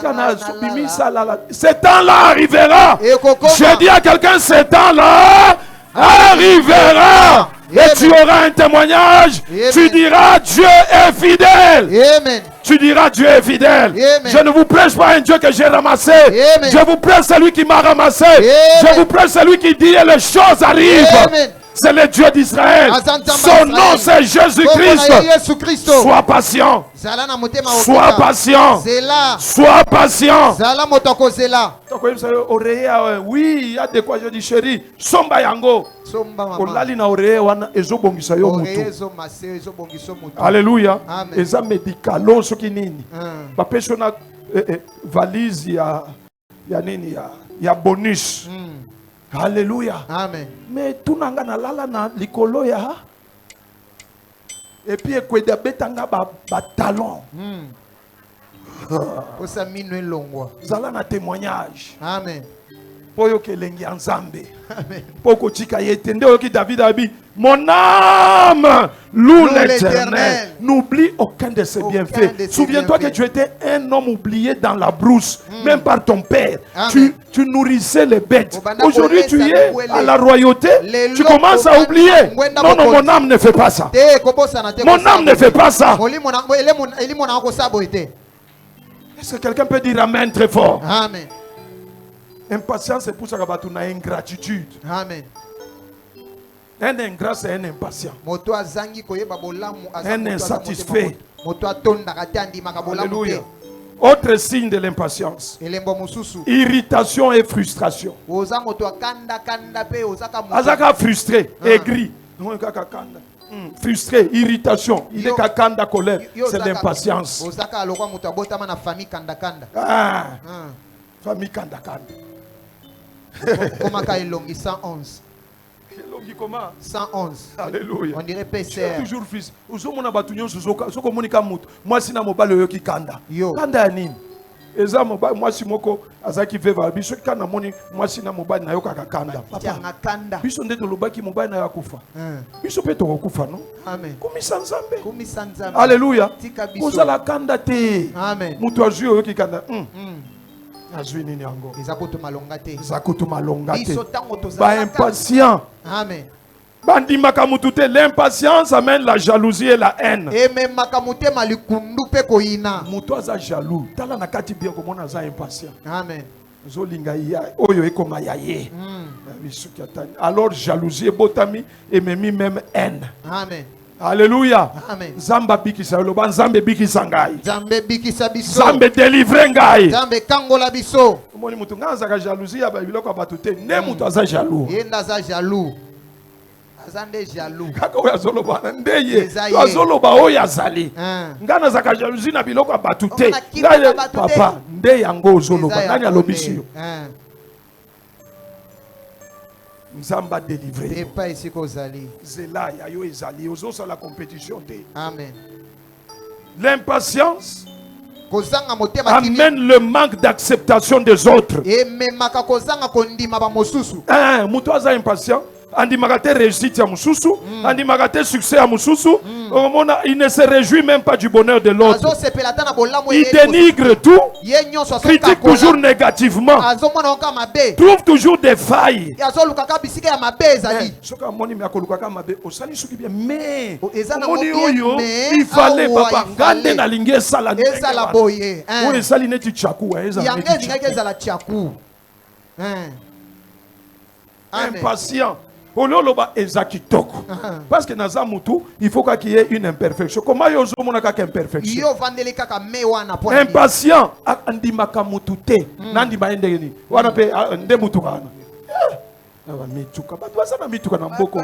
temps-là arrivera. Je dis à quelqu'un, ce temps-là arrivera. Et tu auras un témoignage. Tu diras, Dieu est fidèle. Tu diras, Dieu est fidèle. Je ne vous prêche pas un Dieu que j'ai ramassé. Je vous prêche celui qui m'a ramassé. Je vous prêche celui qui dit, et les choses arrivent. c'est le Dieu d'Israël. Son nom c'est Jésus-Christ. Sois patient. Sois patient. Sois patient. Oui, il y a de quoi je dis chérie. Somba yango. Alléluia. Eza médicalo soki nini. Ba persona valise ya nini ya bonus. Alléluia. Amen. Mais tout nanga na lala na likolo ya. Et puis ekweda betanga ba talon. Zala na témoignage. Amen. Poyo kelengi nzambe. Amen. Poko chika yete nde oki David abi. Mon âme loue l'Éternel. N'oublie aucun de ses bienfaits. Souviens-toi que tu étais un homme oublié dans la brousse, même par ton père. Tu nourrissais les bêtes. Aujourd'hui, tu es à la royauté. Tu commences à oublier. Non, non, mon âme ne fait pas ça. Mon âme ne fait pas ça. Est-ce que quelqu'un peut dire Amen très fort? Amen. Impatience, c'est pour ça que tu as ingratitude. Amen. Un ingrat, c'est un impatient. Un insatisfait. Alléluia. Autre signe de l'impatience. Irritation et frustration. Azaka frustré, aigri. Frustré, irritation. Il est kakanda, colère. C'est l'impatience. Ah, famille kanda kanda. Comment 111. 111. Alléluia. On dirait PCR. Toujours fils. Uzomona batunyo suzoka. Soko monika mutu. Moi sina mobile yo ki kanda. Kanda ya nini? Eza mobile moi si moko azaki veva biso kana moni moi sina mobile na yo kaka kanda. Papa. Biso ndeto lobaki mobile na yo kufa. Biso pe to kufa non? Amen. Kumisa nzambe. Alléluia. Kozala kanda te. Amen. Mutu azu yo ki kanda. Azui nini yango? Zakutu malonga te. Ba impatient. Amen. Bandimaka mutute, l'impatience amène la jalousie et la haine. Mutu aza jaloux. Tala na kati bien komona aza impatient. Amen. Zolinga ya oyo ekoma ya ye. Alors jalousie botami et même haine. Amen. Alléluia. Amen. Zamba bikisa loba nzambe bikisa ngai. Nzambe bikisa biso. Nzambe délivre ngai. Nzambe kangola biso. Omoni mutu ngaza ka jalousie ya biloko batute ne mutu aza jaloux. Yenda aza jaloux. Azande jaloux. Kaka oya zoloba ndeye. Azoloba oya zali. Ngana za ka jalousie na biloko batute. Ngai papa nde yango zoloba nani alobisi yo. Nzamba délivré. Zela ya yo ezali ozosa la compétition te. Amen. L'impatience amène le manque d'acceptation des autres. Mutu aza impatient. Andimaka te réussite ya mususu, andimaka te succès ya mususu. Il ne se réjouit même pas du bonheur de l'autre. Il dénigre tout, critique toujours négativement, trouve toujours des failles. Mais il fallait papa ngande na linge sala impatient. Parce que dans un moutou, il faut qu'il y ait une imperfection. Comment il y a une imperfection? Impatient. Andimaka mutute. Nandima endeni. Wana pe ndemutu kana. Mituka. Batwasa na mituka na mboko.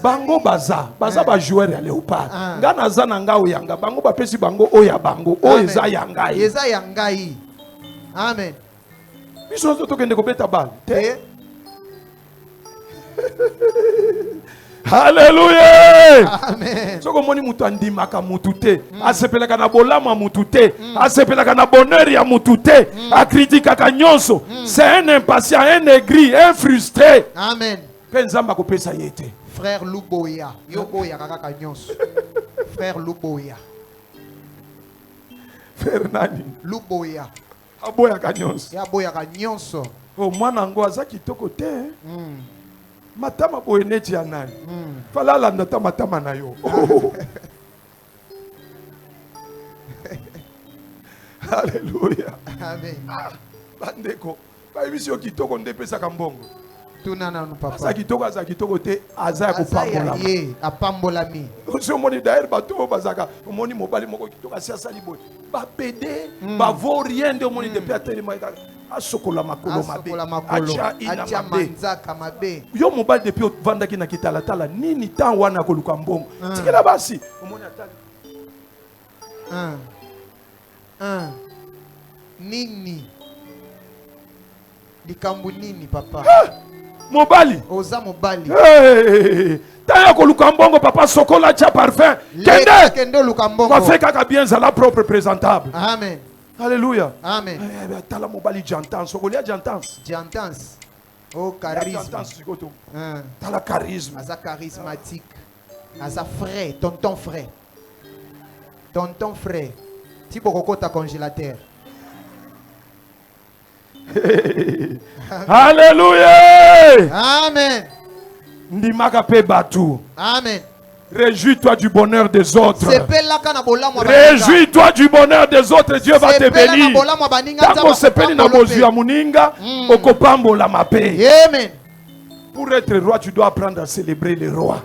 Bango baza ba joueur ya léopard. Ngana za na nga oyanga. Bango ba pesi bango oya bango. Oza yangai. Eza yangai. Amen. Biso to kende ko beta bal. Alléluia. Amen. Soko moni mutu andimaka mutu te, asepelaka na bolama mutu te, asepelaka na bonheur ya mutu te, akritikaka nyonso. C'est un impatient, un aigri, un frustré. Amen. Penzamba kopesa yete. Frère Luboya, yoboya kaka nyonso. Frère Luboya. Frère nani? Luboya. Aboya ka nyonso. Ya boya ka nyonso. O mwana ngo aza kitoko te. Matama boeneti ya nani? Fala landa ta matama na yo. Alléluia. Amen. Bandeko, ba emission kitoko nde pesa ka mbongo. Tunana no papa. Aza kitoko te aza ko pambola. Ye apambolami. Oso moni d'ailleurs bato bazaka moni mobali moko kitoko asiasa liboy. Ba pédé, ba vaut rien de moni depuis atelema asokola makolo mabe. Acha manzaka mabe. Yo mobali depuis ovandaki na kitala tala nini tan wana ko luka mbongo. Tikela basi omoni atali. Nini likambu nini papa mobali oza mobali taya ko luka mbongo papa sokola cha parfum kende luka mbongo va faire kaka bien za la propre présentable. Amen. Alléluia. Amen. Tala mobali jantan sokolia jantans oh charisme tala charisme aza charismatique aza frais tonton frais tipo kokota congélateur. Alléluia. Amen. Ndimaka pe batu. Amen. Réjouis-toi du bonheur des autres. Réjouis-toi du bonheur des autres. Dieu va te bénir. Tako sepeli na bozu ya muninga okopambola mape. Amen. Pour être roi, tu dois apprendre à célébrer les rois.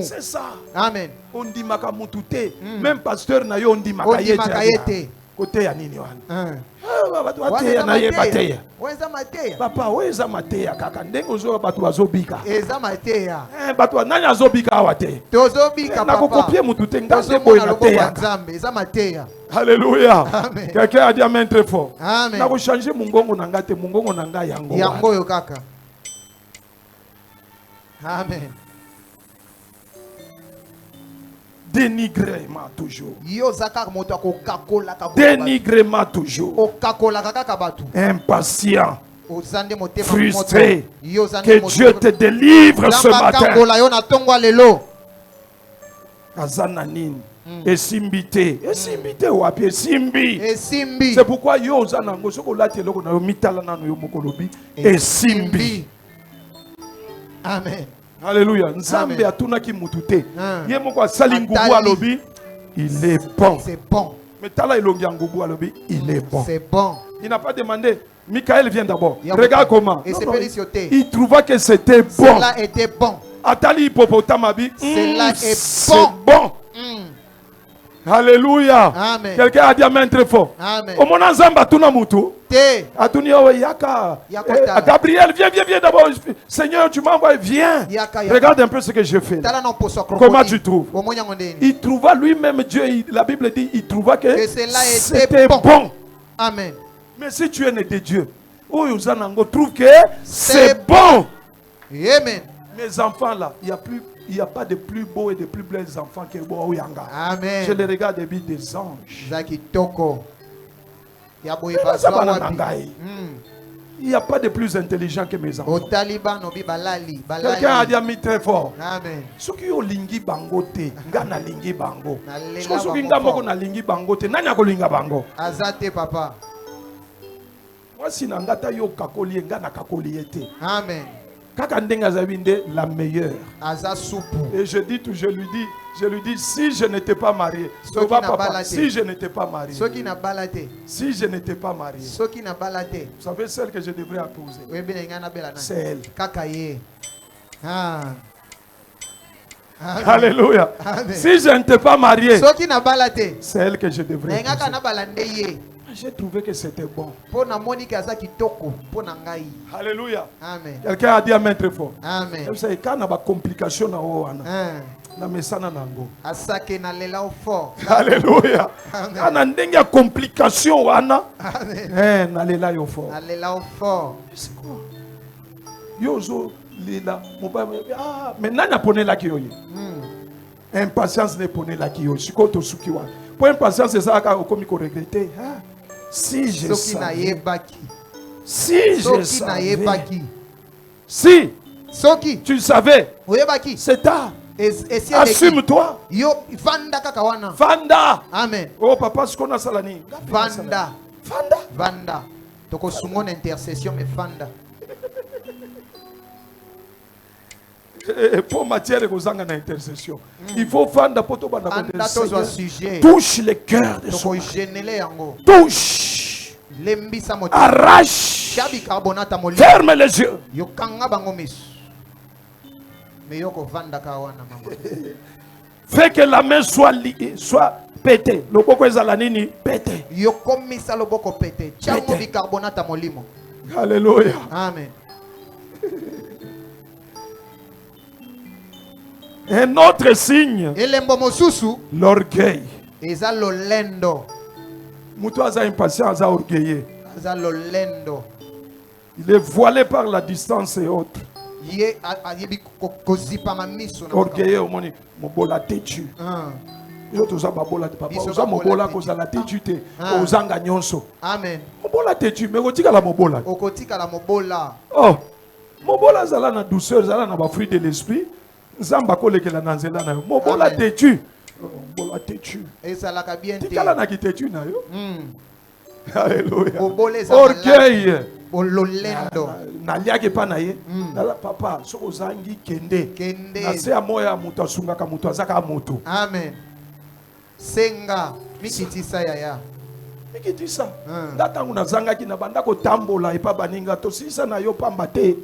C'est ça. Amen. On dit maka mutute. Même pasteur na yo on dit maka yete. Côté ya nini wana. Papa, weza mateya kaka ndengo zo batu bazobika. Eza mateya. Batu nani azobika awate. Tozobika papa. Na kokopie mututé ngande boy na teya. Eza mateya. Alléluia. Quelqu'un a dit amen très fort. Amen. Na ko changer mungongo na ngate mungongo na nga yango. Yango yo kaka. Amen. Dénigrement toujours. Dénigrement toujours. Impatient. Frustré. Que Dieu te délivre ce matin. Azananine. Esimbité. Esimbité wapi esimbi. C'est pourquoi yo zanango sokolati eloko na yo mitala nanu yo mokolobi esimbi. Amen. Alléluia. Nzambe atunaki mutute. Ye moko asali ngubu alobi, il est bon. C'est bon. Mais tala ilongi ngubu alobi, il est bon. C'est bon. Il n'a pas demandé. Michael vient d'abord. Regarde comment. Il trouva que c'était bon. Cela était bon. Atali hippopotamabi. Cela est c'est bon. Alléluia. Amen. Quelqu'un a dit amen très fort. Amen. Au mon ensemble, atuna mutu. Atuni yaka. Gabriel, viens d'abord. Seigneur, tu m'envoies, viens. Regarde un peu ce que je fais. Comment tu trouves? Il trouva lui-même Dieu. La Bible dit, il trouva que c'était bon. Amen. Mais si tu es né de Dieu, trouve que c'est bon. Amen. Mes enfants là, il n'y a pas de plus beaux et de plus belles enfants que Boyanga. Amen. Je les regarde et des anges. Zaki Toko. Il n'y a pas de plus intelligent que mes enfants. Quelqu'un a dit à moi très fort. Amen. Ce qui est lingi bangote, ngana lingi bango. Ce qui est ngamo na lingi bangote, nanya ko linga bango. Azate papa. Moi si nangata yo kakoli ngana kakoli ete. Amen. La meilleure. Et je lui dis, si je n'étais pas marié, si je n'étais pas marié, si je n'étais pas marié, vous savez celle que je devrais épouser, c'est elle. Alléluia. Si je n'étais pas marié, c'est elle que je devrais épouser. J'ai trouvé que c'était bon. Alléluia. Amen. Quelqu'un a dit amen très fort. Amen. Vous savez, quand il y a des complications, alléluia. Quand il y a des complications, c'est quoi? Yozo, lila, mais nana pone la kiyoye. Impatience ne pone la kiyoye. Sikoto sukiwa. Pour impatience, c'est ça qu'on peut regretter. Si je savais. Si je savais. Si tu savais. C'est tard. Assume-toi. Vanda. Amen. Oh papa, ce qu'on a salani. Vanda. Vanda. Vanda. Toko sumon intercession mais Vanda. Pour matière aux angles d'intercession. Il faut vendre pour tout sujet. Touche le cœur de son mari. Touche. Lembisa moto. Arrache. Tia bicarbonate à molimo. Ferme les yeux. Yokanga bango miso. Mais yoko vanda kawana mama. Fais que la main soit liée, soit pétée. Le boko ezala nini pété. Yokomisa loboko pété. Tia mo bicarbonate à molimo. Alléluia. Amen. Un autre signe, Elembo mosusu l'orgueil. eza lolendo. Mutu aza impatient, aza orgueilleux. Eza lolendo. Il est voilé par la distance et autres. Ye ayebi kozipa mamiso na. Orgueilleux, omoni mobola tetu. Yo toza babola te papa, Biso oza babola mobola tetu. kozala tetu te, Ah. ozanga nyonso. Amen. Mobola tetu, mais kotikala mobola. Okotika la mobola. Oh, mobola zala na douceur, zala na ba fruit de l'esprit. Nzamba kolekela na nzela na yo. Mobola Amen. tetu. Mobola tetu. Ezalaka bien te. Tikala na kitetu na yo. Alléluia. Mobola eza Orgueil. lolendo. Naliaki pa na ye. Nala papa, so ozangi kende. Kende. Na se ya moya mutu asungaka mutu azaka moto. Amen. Senga mikitisa yaya. Mikitisa. Ndatangu nazangaki na banda kotambola epa baninga tosisa na yo pamba te.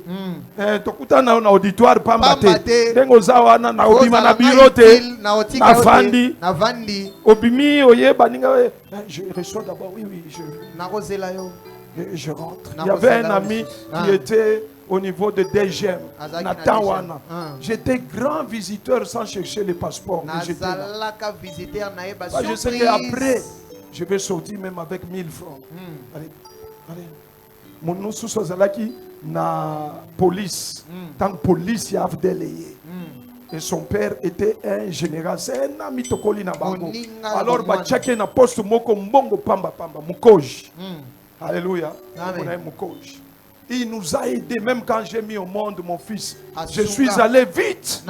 Tokutana na auditoire pamba te. Ndengo za wana na obima na biro te. Na fandi. Na vandi. Obimi oye baninga. Je reçois d'abord, oui, je. Nakozela yo. Je rentre. Il y avait un ami qui était au niveau de DGM. Nathan Wana. J'étais grand visiteur sans chercher les passeports. J'étais là. Je sais qu'après, je vais sortir même avec 1000 francs. Allez, allez. Mon nom sous Sozalaki, na police. Tant police, il y a et son père était un général. C'est un ami tokoli na bango. Alors, bah, checker na poste moko mbongo pamba pamba mukoji. Alléluia. Il nous a aidés même quand j'ai mis au monde mon fils. Je suis allé vite.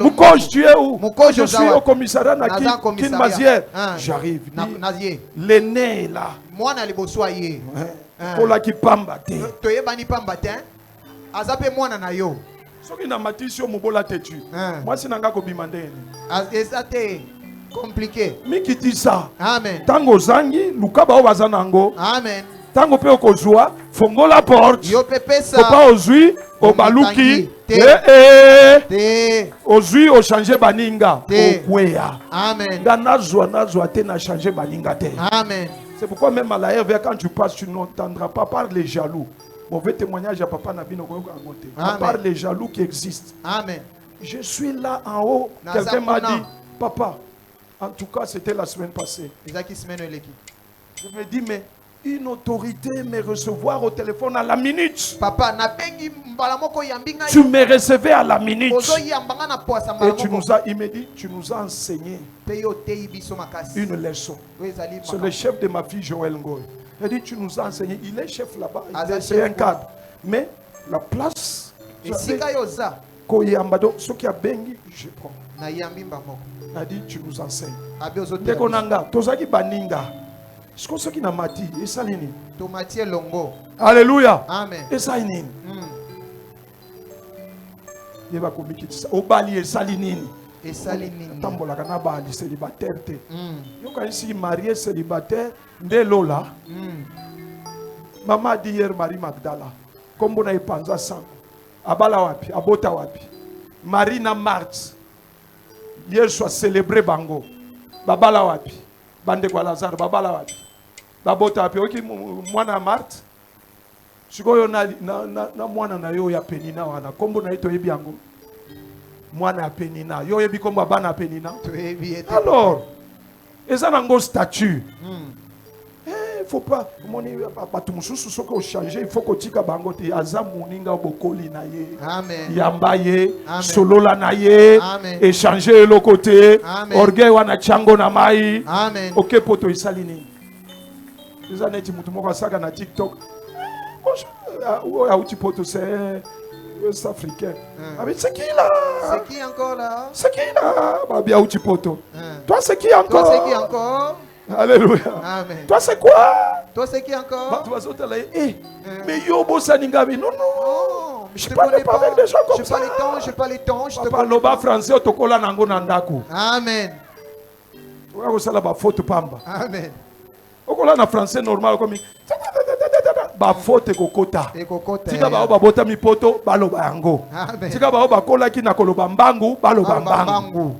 Moukoge, tu es où? Je suis au commissariat Kin Mazière. J'arrive. L'aîné est là. Pour la qui pamba te. Azape mwana na yo. Soki na matisio mobola tetu. Moi si nanga ko bimandene. Ezate compliqué. Mikiti ça. Amen. Tango zangi lukaba o bazanango. Amen. Tango pe okozwa fongola porte. Yo pepesa. Papa ozui obaluki. Ozui o changer baninga. Okweya. Amen. Nazwa te na changer baninga te. Amen. C'est pourquoi même à l'air, quand tu passes, tu n'entendras pas par les jaloux. Mauvais témoignage à papa Nabino. À part les jaloux qui existent. Amen. Je suis là en haut. Quelqu'un m'a dit, papa, en tout cas, c'était la semaine passée. Je me dis, mais une autorité me recevoir au téléphone à la minute. Papa, tu me recevais à la minute. Et tu nous as, il me dit, tu nous as enseigné une leçon. C'est le chef de ma fille Joël Ngoy. Il dit, tu nous as enseigné. Il est chef là-bas. C'est un cadre. Mais la place. Koyambado, ce qui a bengi, je prends. Il a dit, tu nous enseignes. Dekonanga, tozaki baninga. Ce qui n'a mati, et ça l'ini. Tomatier longo. Alléluia. Amen. Et ça l'ini. Il va communiquer ça. Obali et salinini. Et salinini. Tambola kana bali célibataire te. Yo quand ici marié célibataire, de lola. Maman dit hier Marie Magdala. Comme on a pensé ça. Abala wapi, abota wapi. Marina Marthe. Hier soit célébré bango. Babala wapi. Bande kwa Lazare, babala wapi. Babota wapi. Oki mwana Marthe. Sikoyo na mwana na yo ya Penina wana. Kombo na ito yebi yango. Mwana ya Penina. Yo yebi kombo bana Penina. Alors, eza nango statut. Il faut pas, changer, il faut que tu aies aza muninga bokoli na ye. Amen. Yamba ye, solola na ye, échanger le côté, orgueil wana chango na mai. Amen. Ok poto isalini. Les années tu mutu moko saka na TikTok. Bonjour, poto c'est West africain. C'est qui là? C'est qui encore là? C'est qui là? Babia uti poto. Toi c'est qui encore? Toi c'est qui encore? Alléluia. Amen. Toi c'est quoi? Toi c'est qui encore? Mais yo bosaningabi. Non, non. Je ne parle pas avec des gens comme ça. Je parle les temps. Je parle le bas français au tokola nango nandaku. Amen. Tu vas la faute pamba. Amen. Okola na français normal comme ba faute kokota. ekokota Tika ba ba bota mi poto baloba yango. Amen. Tika ba ba kola ki na koloba mbangu baloba mbangu.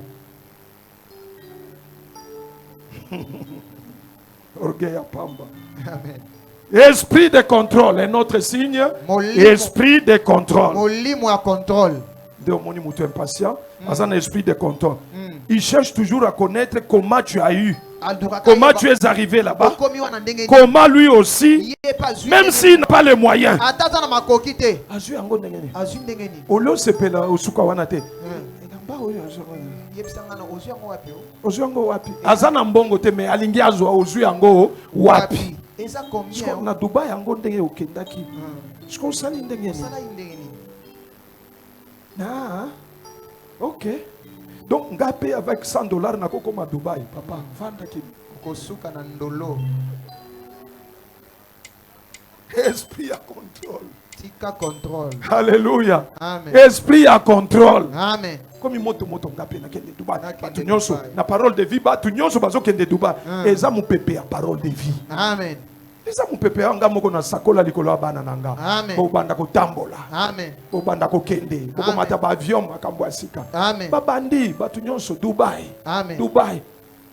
Orgueil à pamba. Amen. Esprit de contrôle, un autre signe. Esprit de contrôle. Molimo ya contrôle. De moni mutu impatient, un esprit de contrôle. Il cherche toujours à connaître comment tu as eu. Comment tu es arrivé là-bas. Comment lui aussi, même s'il n'a pas les moyens. Olo sepela osuka wana te. Ozwango wapi? Azana mbongo te me alingi azwa ozwango wapi? Na Dubai yango ndenge okendaki. Shiko sali ndenge ni. Ah, ok. Donc, ngapé avec $100 na koko ma Dubai, papa. Vanda ki. Kosuka na ndolo. Esprit à contrôle. Tika contrôle. Alléluia. Amen. Esprit à contrôle. Amen. Comme moto ngapé na kende Dubai. Batu nyonso na parole de vie, batu nyonso bazo kende Dubai. Eza mu pepe à parole de vie. Amen. Eza mu pepe anga moko na sakola likolo bana nanga. Amen. Ko banda ko tambola. Amen. Ko banda ko kende. Ko mata ba avion makambo asika. Amen. Ba bandi batu nyonso Dubai. Amen. Dubai.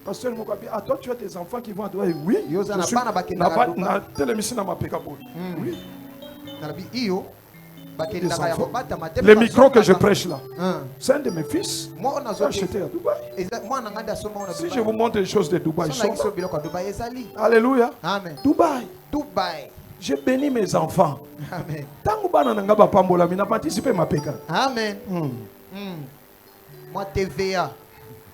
Pasteur Mokabi, ah toi tu as tes enfants qui vont à Dubaï. Oui. Yoza na bana bakenda na Dubai. na télémission na mapeka bo. Oui. Nalabi iyo bakenda ya kobata matema. Le micro que je prêche là. C'est un de mes fils. Moi on a acheté à Dubaï. moi na nganda soma on a Si je vous montre les choses de Dubaï, Dubaï ezali. Alléluia. Amen. Dubaï. Dubaï. J'ai béni mes enfants. Amen. Tango bana nanga ba pambola mina participer mapeka. Amen. Moi TVA.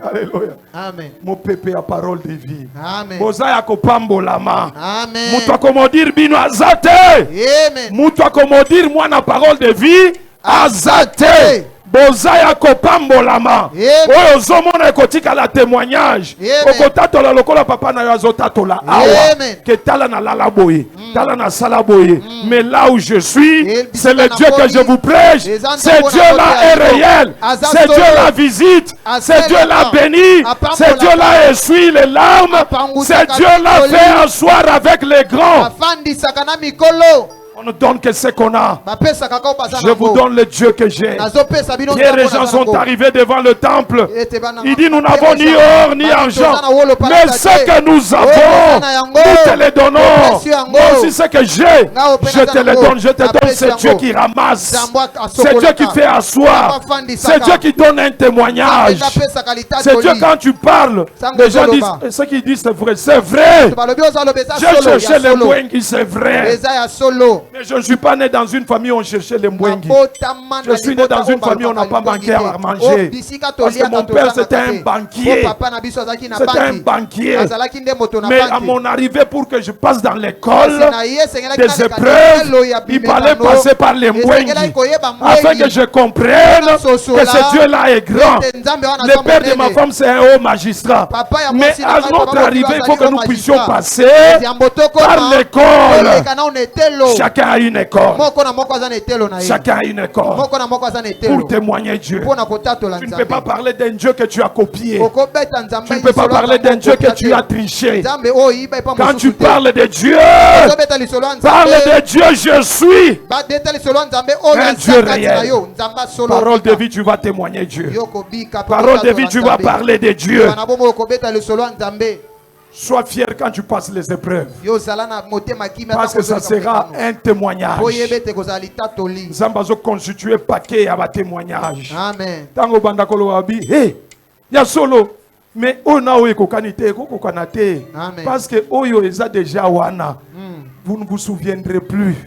Alléluia. Amen. Mon pépé à parole de vie. Amen. Bozaya ko pambolama. Amen. Mutu akomodir bino azate. Amen. Mutu akomodir moi na parole de vie azate. Bozaya ko pambolama. Oyo zomona ekotika la témoignage. Okotatola lokola papa na yo azotatola awa. Que tala na lala boye. Tala na sala boye. Mais là où je suis, c'est le Dieu que je vous prêche. C'est Dieu là est réel. C'est Dieu là visite. C'est Dieu là béni. C'est Dieu là essuie les larmes. C'est Dieu là fait asseoir avec les grands. On ne donne que ce qu'on a. Je vous donne le Dieu que j'ai. Hier, les gens sont arrivés devant le temple. Il dit, nous n'avons ni or ni argent. Mais ce que nous avons, nous te le donnons. Moi aussi, ce que j'ai, je te le donne. Je te donne. C'est Dieu qui ramasse. C'est Dieu qui fait asseoir. C'est Dieu qui donne un témoignage. C'est Dieu quand tu parles. Les gens disent, ce qu'ils disent, c'est vrai. C'est vrai. J'ai cherché les moyens qui c'est vrai. Mais je ne suis pas né dans une famille où on cherchait les mwengi. Je suis né dans une famille où on n'a pas manqué à manger. Parce que mon père c'était un banquier. C'était un banquier. Mais à mon arrivée, pour que je passe dans l'école des épreuves, il fallait passer par les mwengi. Afin que je comprenne que ce Dieu-là est grand. Le père de ma femme c'est un haut magistrat. Mais à notre arrivée, il faut que nous puissions passer par l'école. Chacun a une école. Chacun a une école. Pour témoigner Dieu. Tu ne peux pas parler d'un Dieu que tu as copié. Tu ne peux pas parler d'un Dieu que tu as triché. Quand tu parles de Dieu, parle de Dieu, je suis un Dieu réel. Parole de vie, tu vas témoigner Dieu. Parole de vie, tu vas parler de Dieu. Sois fier quand tu passes les épreuves. Parce que ça sera un témoignage. Zambazo constitué paquet à ma témoignage. Amen. Tango bandakolo wabi, hey, ya solo. Mais on a eu kokanite, kokanate. Parce que oyo eza déjà wana. Vous ne vous souviendrez plus.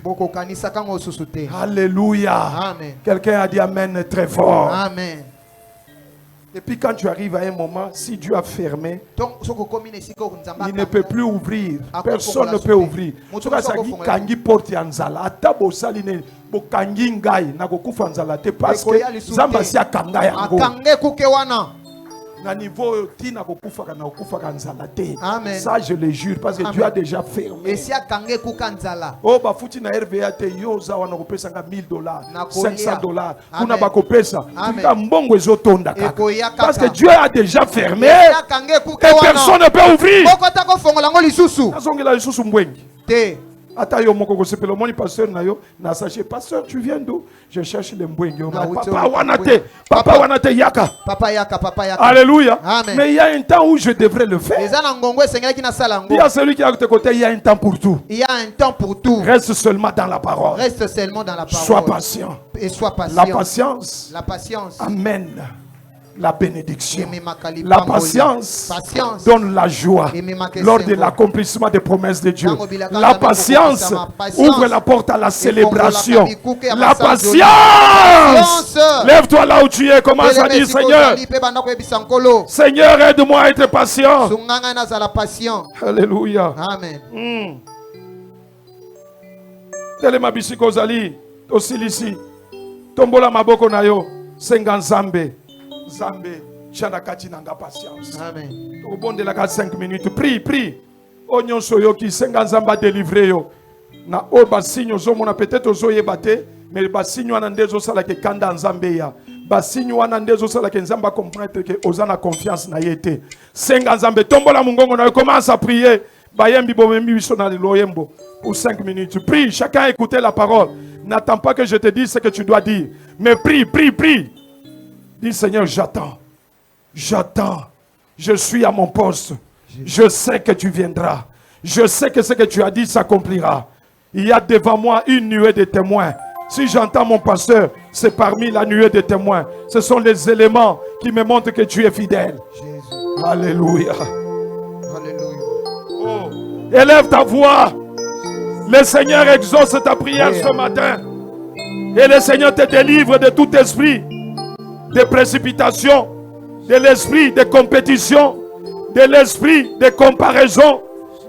Alléluia. Quelqu'un a dit amen très fort. Amen. Et puis quand tu arrives à un moment, si Dieu a fermé, il ne peut plus ouvrir. Personne ne peut ouvrir. Parce que Zambasi a kanga yango. Na niveau tina kokufaka na kokufaka nzala te. Ça je le jure parce que Dieu a déjà fermé. Oh ba futi na RVA te yo za wana kopesa nga $1000, $500. Kuna ba kopesa. Tika mbongo ezotonda kaka. Parce que Dieu a déjà fermé. Et personne ne peut ouvrir. Azongela lisusu mbwengi. Atayo moko kosepela moni pasteur na yo na sache pasteur tu viens d'où? Je cherche les mbwengo. Papa wanate, papa wanate yaka. Papa yaka, papa yaka. Alléluia. Amen. Mais il y a un temps où je devrais le faire. Il y a celui qui est à tes côtés, il y a un temps pour tout. Il y a un temps pour tout. Reste seulement dans la parole. Reste seulement dans la parole. Sois patient. Et sois patient. La patience amène la bénédiction. La patience donne la joie lors de l'accomplissement des promesses de Dieu. La patience ouvre la porte à la célébration. La patience. Lève-toi là où tu es. Commence à dire Seigneur. Seigneur, aide-moi à être patient. Alléluia. Amen. Telema bisiko zali. Tosilisi. Tombola maboko na yo. Senga nzambe. Zambé, Chanakati nanga patience. Amen. Au bon de la 5 minutes, prie. Onyon soyo ki senga nzamba délivrer yo. Na o basinyo zo mona peut-être ozo yebate, mais basinyo wana ndezo sala ke kanda nzambe ya. Basinyo wana ndezo sala ke nzamba comprendre que ozana confiance na yete. Senga nzambe tombola mungongo na yo, commence à prier. Bayembi bomembi biso na loyembo pour 5 minutes. Prie, chacun écoutez la parole. N'attends pas que je te dise ce que tu dois dire, mais prie. Dis Seigneur, j'attends. Je suis à mon poste. Je sais que tu viendras. Je sais que ce que tu as dit s'accomplira. Il y a devant moi une nuée de témoins. Si j'entends mon pasteur, c'est parmi la nuée de témoins. Ce sont les éléments qui me montrent que tu es fidèle. Jésus. Alléluia. Alléluia. Oh, élève ta voix. Le Seigneur exauce ta prière ce matin. Et le Seigneur te délivre de tout esprit de précipitation, de l'esprit de compétition, de l'esprit de comparaison,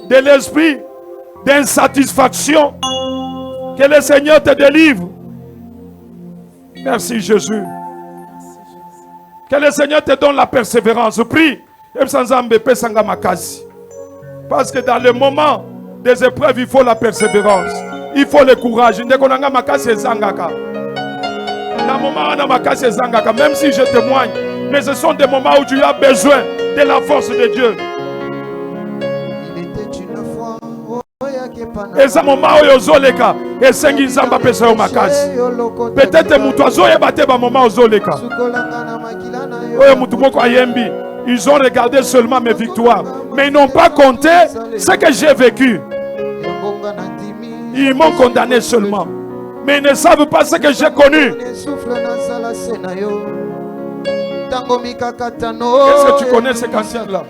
de l'esprit d'insatisfaction. Que le Seigneur te délivre. Merci Jésus. Que le Seigneur te donne la persévérance. Prie. Parce que dans le moment des épreuves, il faut la persévérance. Il faut le courage. Même si je témoigne, mais ce sont des moments où tu as besoin de la force de Dieu. Il était une fois. Et ce moment où Yozoleka et Sengi Zamba pesa makasi. Peut-être Mutozo ebate ba moment Ozoleka. Oye mutumoko ayembi. Ils ont regardé seulement mes victoires, mais ils n'ont pas compté ce que j'ai vécu. Ils m'ont condamné seulement, mais ils ne savent pas ce que j'ai connu. Est-ce que tu connais ces cantiques-là?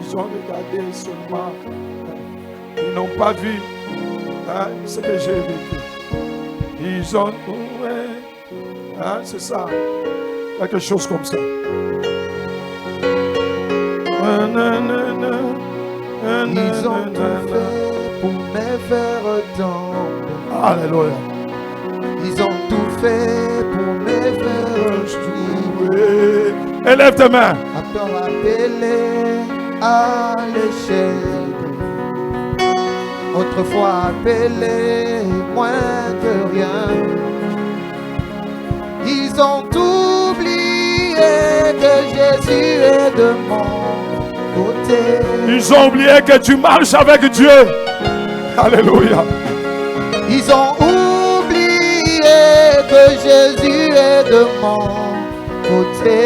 Ils ont regardé seulement. Ils n'ont pas vu ce que j'ai vécu. Ils ont... c'est ça. Quelque chose comme ça. Ils ont tout fait pour me faire tomber. Alléluia. Ils ont tout fait pour me faire jouer. Élève tes mains. Après appelé à l'échec, autrefois appelé moins que rien. Ils ont oublié que Jésus est de mon côté. Ils ont oublié que tu marches avec Dieu. Alléluia. Ils ont oublié que Jésus est de mon côté.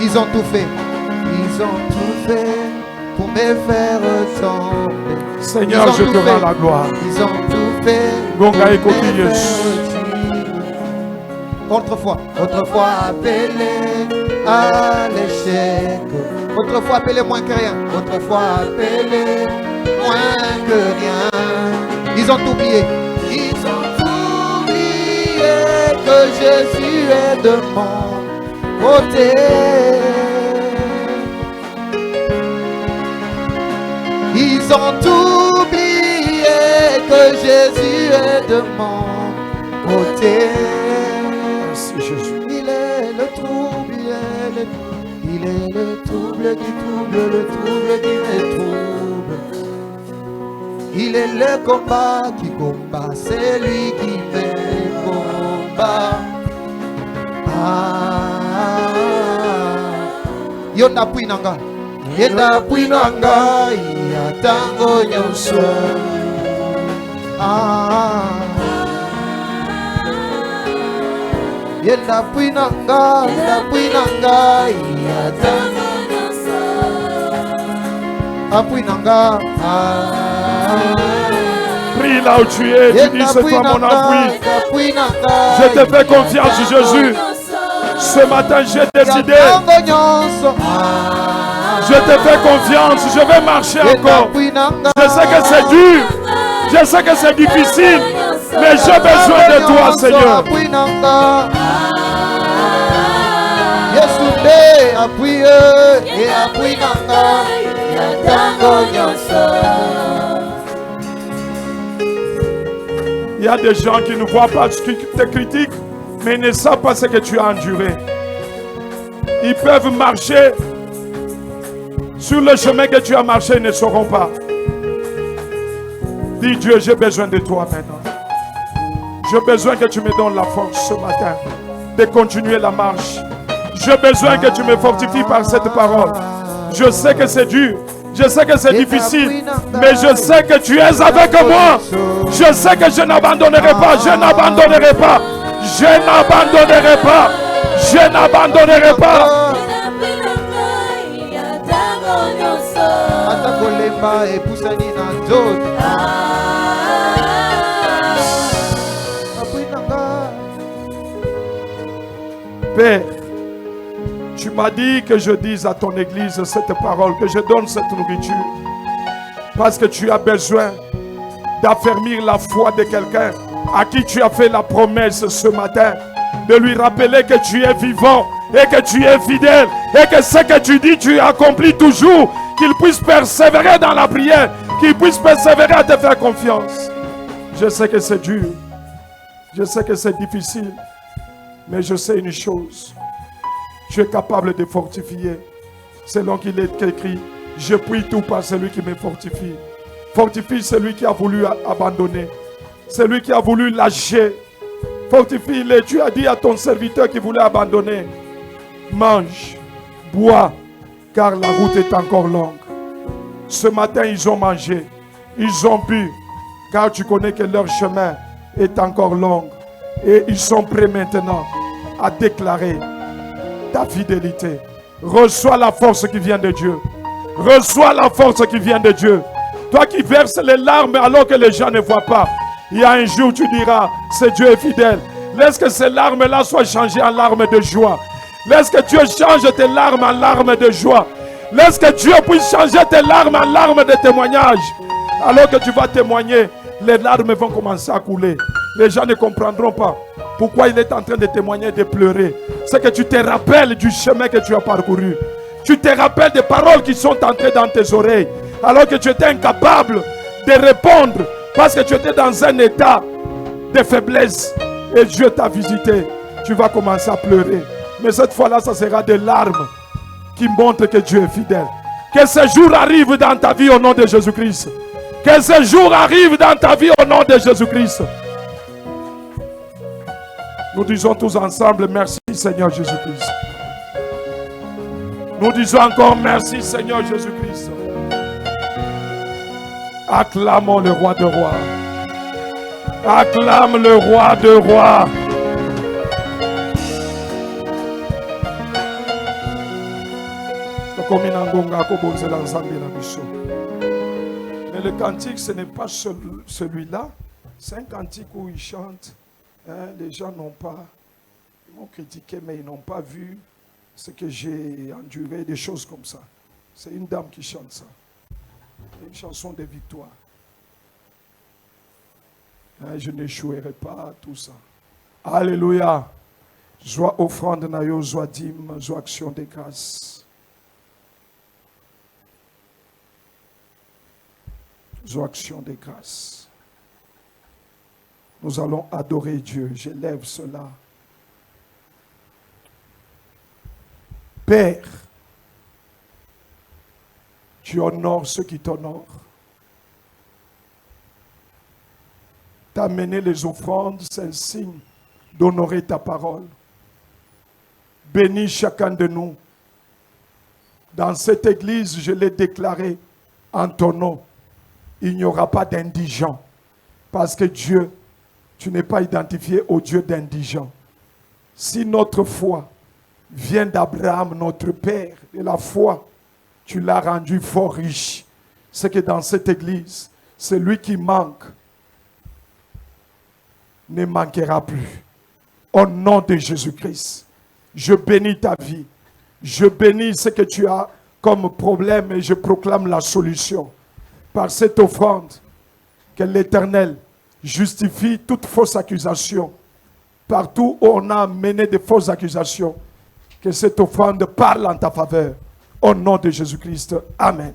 Ils ont tout fait. Ils ont tout fait pour me faire tomber. Seigneur, je te rends la gloire. Ils ont tout fait. Gonga et coquilleuse. Autrefois appelé à l'échec. Autrefois appelé moins que rien. Autrefois appelé moins que rien. Ils ont oublié. Ils ont oublié que Jésus est de mon côté. Ils ont oublié que Jésus est de mon côté. Merci Jésus. Il est le trouble, il est le trouble qui trouble, le trouble qui me trouble. Il est le combat qui combat, c'est lui qui me combat. Yonda Puinanga. Yenda puinanga yatango nyonso. Yenda puinanga yatango nyonso. Apuinanga. Prie là où tu es, tu dis c'est toi mon appui. Je te fais confiance, Jésus. Ce matin, j'ai décidé. Je te fais confiance, je vais marcher encore. Je sais que c'est dur, je sais que c'est difficile, mais j'ai besoin de toi, Seigneur. Il y a des gens qui ne voient pas, qui te critiquent, mais ils ne savent pas ce que tu as enduré. Ils peuvent marcher sur le chemin que tu as marché, ils ne sauront pas. Dis Dieu, j'ai besoin de toi maintenant. J'ai besoin que tu me donnes la force ce matin de continuer la marche. J'ai besoin que tu me fortifies par cette parole. Je sais que c'est dur. Je sais que c'est difficile, mais je sais que tu es avec moi. Je sais que je n'abandonnerai pas, je n'abandonnerai pas, je n'abandonnerai pas, je n'abandonnerai pas. Père, tu m'as dit que je dise à ton église cette parole, que je donne cette nourriture. Parce que tu as besoin d'affermir la foi de quelqu'un à qui tu as fait la promesse ce matin. De lui rappeler que tu es vivant et que tu es fidèle. Et que ce que tu dis, tu accomplis toujours. Qu'il puisse persévérer dans la prière. Qu'il puisse persévérer à te faire confiance. Je sais que c'est dur. Je sais que c'est difficile. Mais je sais une chose. Tu es capable de fortifier. Selon qu'il est écrit, je prie tout par celui qui me fortifie. Fortifie celui qui a voulu abandonner. Celui qui a voulu lâcher. Fortifie-le. Tu as dit à ton serviteur qui voulait abandonner. Mange, bois, car la route est encore longue. Ce matin, ils ont mangé. Ils ont bu, car tu connais que leur chemin est encore long. Et ils sont prêts maintenant à déclarer ta fidélité. Reçois la force qui vient de Dieu. Reçois la force qui vient de Dieu. Toi qui verses les larmes alors que les gens ne voient pas. Il y a un jour tu diras, c'est Dieu est fidèle. Laisse que ces larmes-là soient changées en larmes de joie. Laisse que Dieu change tes larmes en larmes de joie. Laisse que Dieu puisse changer tes larmes en larmes de témoignage. Alors que tu vas témoigner, les larmes vont commencer à couler. Les gens ne comprendront pas pourquoi il est en train de témoigner, de pleurer. C'est que tu te rappelles du chemin que tu as parcouru. Tu te rappelles des paroles qui sont entrées dans tes oreilles. Alors que tu étais incapable de répondre. Parce que tu étais dans un état de faiblesse. Et Dieu t'a visité. Tu vas commencer à pleurer. Mais cette fois-là, ça sera des larmes qui montrent que Dieu est fidèle. Que ce jour arrive dans ta vie au nom de Jésus-Christ. Que ce jour arrive dans ta vie au nom de Jésus-Christ. Nous disons tous ensemble, merci Seigneur Jésus-Christ. Nous disons encore merci Seigneur Jésus-Christ. Acclamons le roi de rois. Acclame le roi de rois. Mais le cantique, ce n'est pas celui-là. C'est un cantique où il chante. Les gens n'ont pas, ils m'ont critiqué, mais ils n'ont pas vu ce que j'ai enduré, des choses comme ça. C'est une dame qui chante ça. Une chanson de victoire. Je n'échouerai pas, tout ça. Alléluia. Joie offrande nayo, joie dîme, joie action de grâce. Joie action de grâce. Nous allons adorer Dieu. J'élève cela. Père, tu honores ceux qui t'honorent. T'amener les offrandes, c'est un signe d'honorer ta parole. Bénis chacun de nous. Dans cette église, je l'ai déclaré en ton nom, il n'y aura pas d'indigents. Parce que Dieu, tu n'es pas identifié au Dieu d'indigents. Si notre foi vient d'Abraham, notre Père, et la foi, tu l'as rendu fort riche. C'est que dans cette église, celui qui manque ne manquera plus. Au nom de Jésus-Christ, je bénis ta vie. Je bénis ce que tu as comme problème et je proclame la solution. Par cette offrande, que l'Éternel justifie toute fausse accusation. Partout où on a mené de fausses accusations, que cette offrande parle en ta faveur. Au nom de Jésus-Christ. Amen.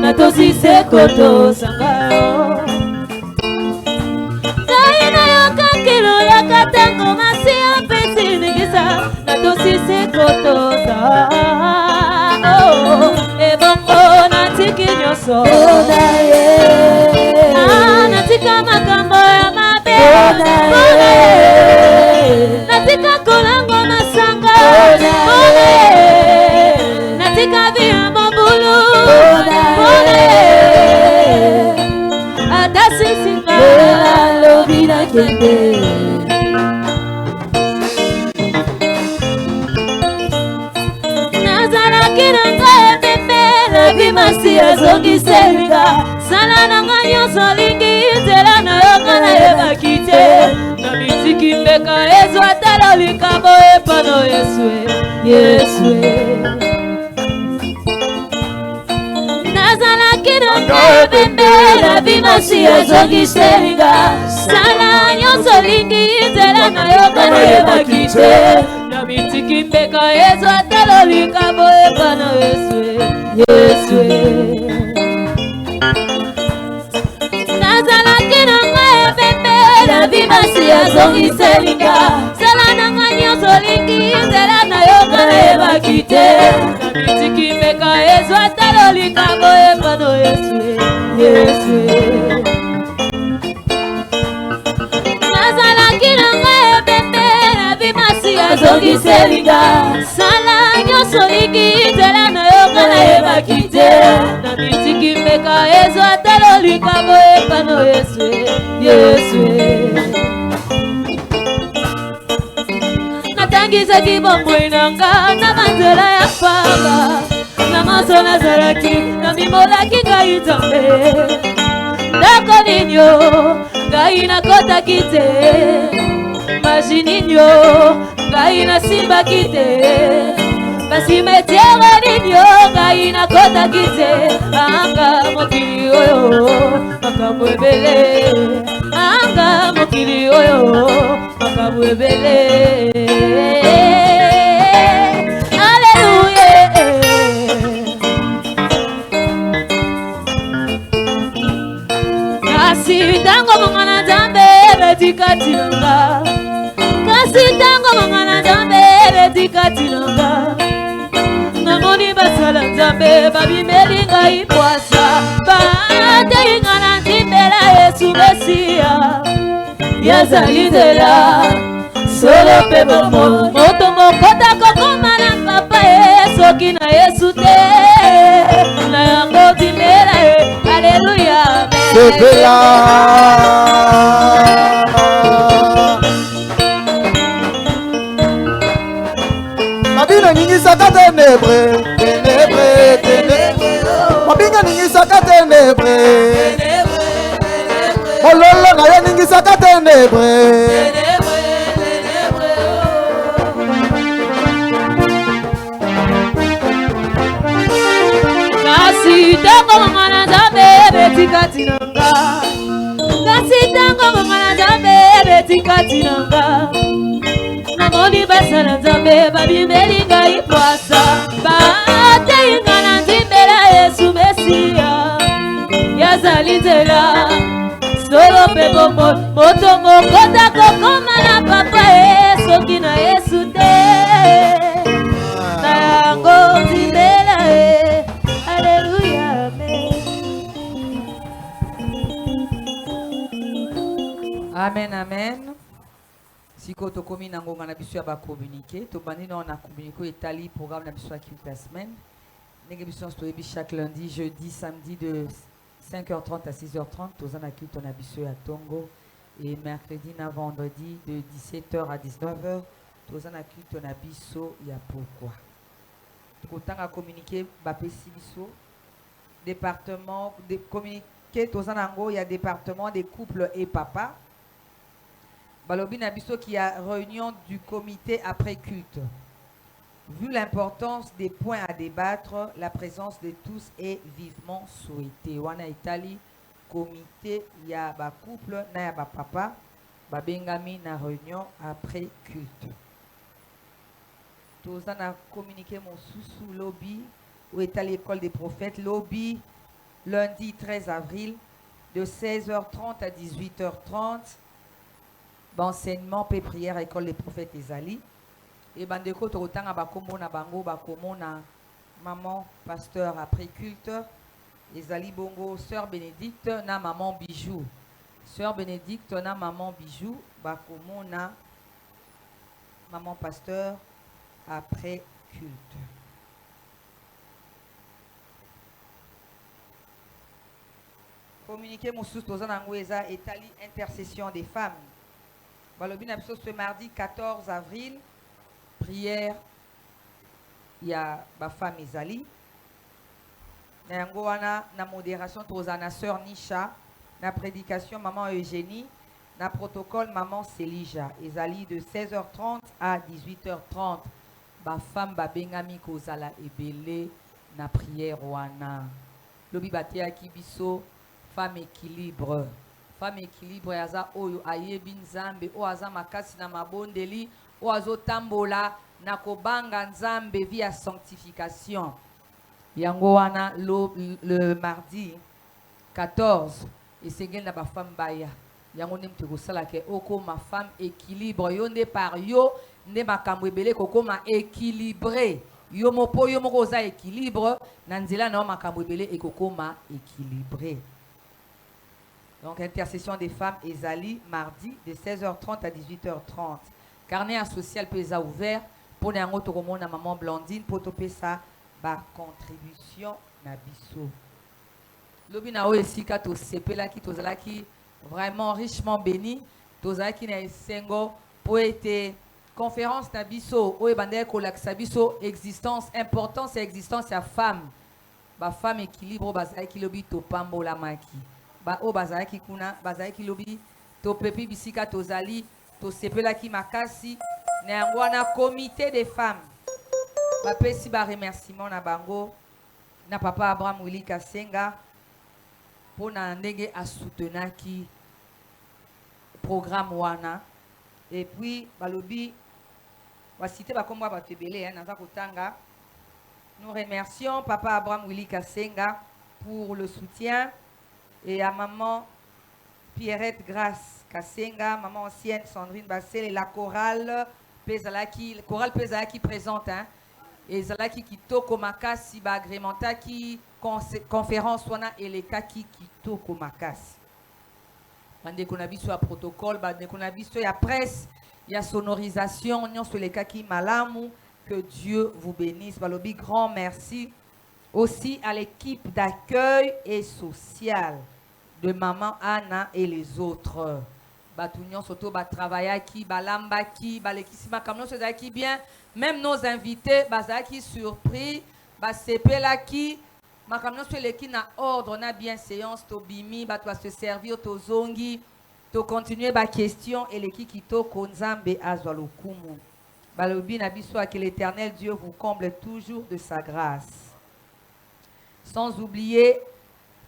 Natosi sekoto sangaro Kaina yoka kilo ya katango masia pesi nigisa Natosi sekoto sangaro Ebongo natiki nyoso Natika makambo ya mabe Natika kolango masanga Natika via mabulu Nazara kiranga pepe la bimasi azongi selga Sala nanganyo solingi zela na yoka na yebakite Na mitiki mbeka ezo atala likabo epano Yesue la bimasi azongi selinga Sala nyonso lingi zela na yoka na yebakite Na mitiki mbeka ezo atalo likabo epana Yesue Nazala kinanga ebebe la bimasi azongi selinga Sala nanga nyonso lingi zela na yoka na yebakite Na mitiki mbeka ezo atalo likabo epana Yesue Nazala kinanga ebebe la bimasi azongi selinga Sala nyonso lingi zela na yoka na yebakite Na mitiki mbeka ezo atalo likabo epano Yesue Natangisa kibombo inanga na manzela ya fanga Na maso nazaraki na mimolaki ngaitambe Dako ninyo ngaina kota kite Maji ninyo ngaina simba kite Basi metewa ninyo ngaina kota kite Anga mokili oyo makamwebele Anga mokili oyo makamwebele Kasi tango mangana jambe betika tinanga Kasi tango mangana jambe betika tinanga Namoni basala jambe babi melinga ipwasa Baate ingana timbela Yesu besi Mesiya yazali nzela solo mpe bomoi moto mokota kokoma na papa ye soki na Yesu te na yango bimela ye aleluya sepela mabina ningisaka ténébre ténébre ténébre mabinga ningisaka ténébre mololo na ye ningisaka ténébre kasi tango mwana Nzambe betikati nanga kasi tango mwana Nzambe betikati nanga namoni basala Nzambe babimbeli ngai pwasa bateyinga na nzimbela Yesu Mesiya yazali nzela solo mpe bomoi moto mokota kokoma na papa ye soki na Yesu te na yango nzimbela ye aleluya amen amen. Siko tokomi na ngonga na biso ya ba communiquer to bandi na na communiquer etali programme na biso ya la semaine ndenge biso toyebi chaque lundi jeudi samedi de 5h30 à 6h30 tozana culte na biso ya tongo et mercredi na vendredi de 17h à 19h tozana culte na biso ya pourquoi tokotanga communiquer bapesi biso département de communiquer tozana ngo ya département des couples et papa balobi na biso qui a réunion du comité après culte. Vu l'importance des points à débattre, la présence de tous est vivement souhaitée. Wana Italie, comité, ya ba couple, na ya ba papa, ba bengami na réunion après culte. Tous na communiqué mon sous lobby, où est à l'école des prophètes, lobby, lundi 13 avril, de 16h30 à 18h30, enseignement, paix, prière, école des prophètes Ezali. Et bandeko tokotanga bakombo na bango bakomo na maman pasteur après culte Ezali bongo sœur Bénédicte na maman Bijou. Sœur Bénédicte na maman Bijou bakomo na maman pasteur après culte. Communiqué mosusu tozana ngo eza etali intercession des femmes. Balobi na biso ce mardi 14 avril, prière, il y a ma femme Ezali. Na yango wana na modération tozana sœur Nisha, na prédication maman Eugénie, na protocole maman Selija. Ezali de 16h30 à 18h30. Ba femme ba bengami kozala ebele na prière wana. Lobi batea ki biso femme équilibre. Femme équilibre yaza oyo ayebi Nzambe o aza makasi na mabondeli o azo tambola na kobanga Nzambe via sanctification. Yango wana le mardi 14 et sengel na ba femme baya. Yango nemte ko sala ke oko ma femme équilibre yo nde par yo nde makambo ebele kokoma équilibré. Yo mopo yo moko za équilibre na nzela na makambo ebele ekokoma équilibré. Donc, intercession des femmes Ezali, mardi, de 16h30 à 18h30. Carnet social pesa ouvert pour les autres na maman Blandine pour toper ça, ba contribution na biso. Lobi na o esika to sepela ki tozala ki vraiment richement béni, tozala ki na esengo pour être conférence na biso o ebandé ko laksa biso existence importance et existence ya femme. Ba femme équilibre bazala ki lobi to pambola maki. Ba o bazaki kuna bazaki lobi to pepi bisika tozali to sepela ki makasi na yango na comité des femmes ba pesi ba remerciement na bango na papa Abraham Willy Kasenga pona ndenge a soutenaki programme wana et puis balobi ba citer ba komba ba tebele na za kotanga. Nous remercions papa Abraham Willy Kasenga pour le soutien. Et à maman Pierrette Grace Kasenga, maman ancienne Sandrine Bassel et la chorale Pezalaki présente, hein, et Zalaki qui toko makasi ba agrémenta qui conférence wana et les kaki qui toko makasi. bande qu'on a vu sur le protocole, bande qu'on a vu sur la presse, il y a sonorisation, on sur les cas qui malamu, que Dieu vous bénisse. Balobi, grand merci aussi à l'équipe d'accueil et social de maman Anna et les autres. Batunion surtout ba travailler qui balamba qui balekisima comme nous qui bien, même nos invités baza qui surpris, ba CP là qui makamno sur les qui na ordre na bien séance to bimi ba to se servir to zongi to continuer ba question et les qui to konzambe azwalukumu. Balobi na biso que l'Éternel Dieu vous comble toujours de sa grâce. Sans oublier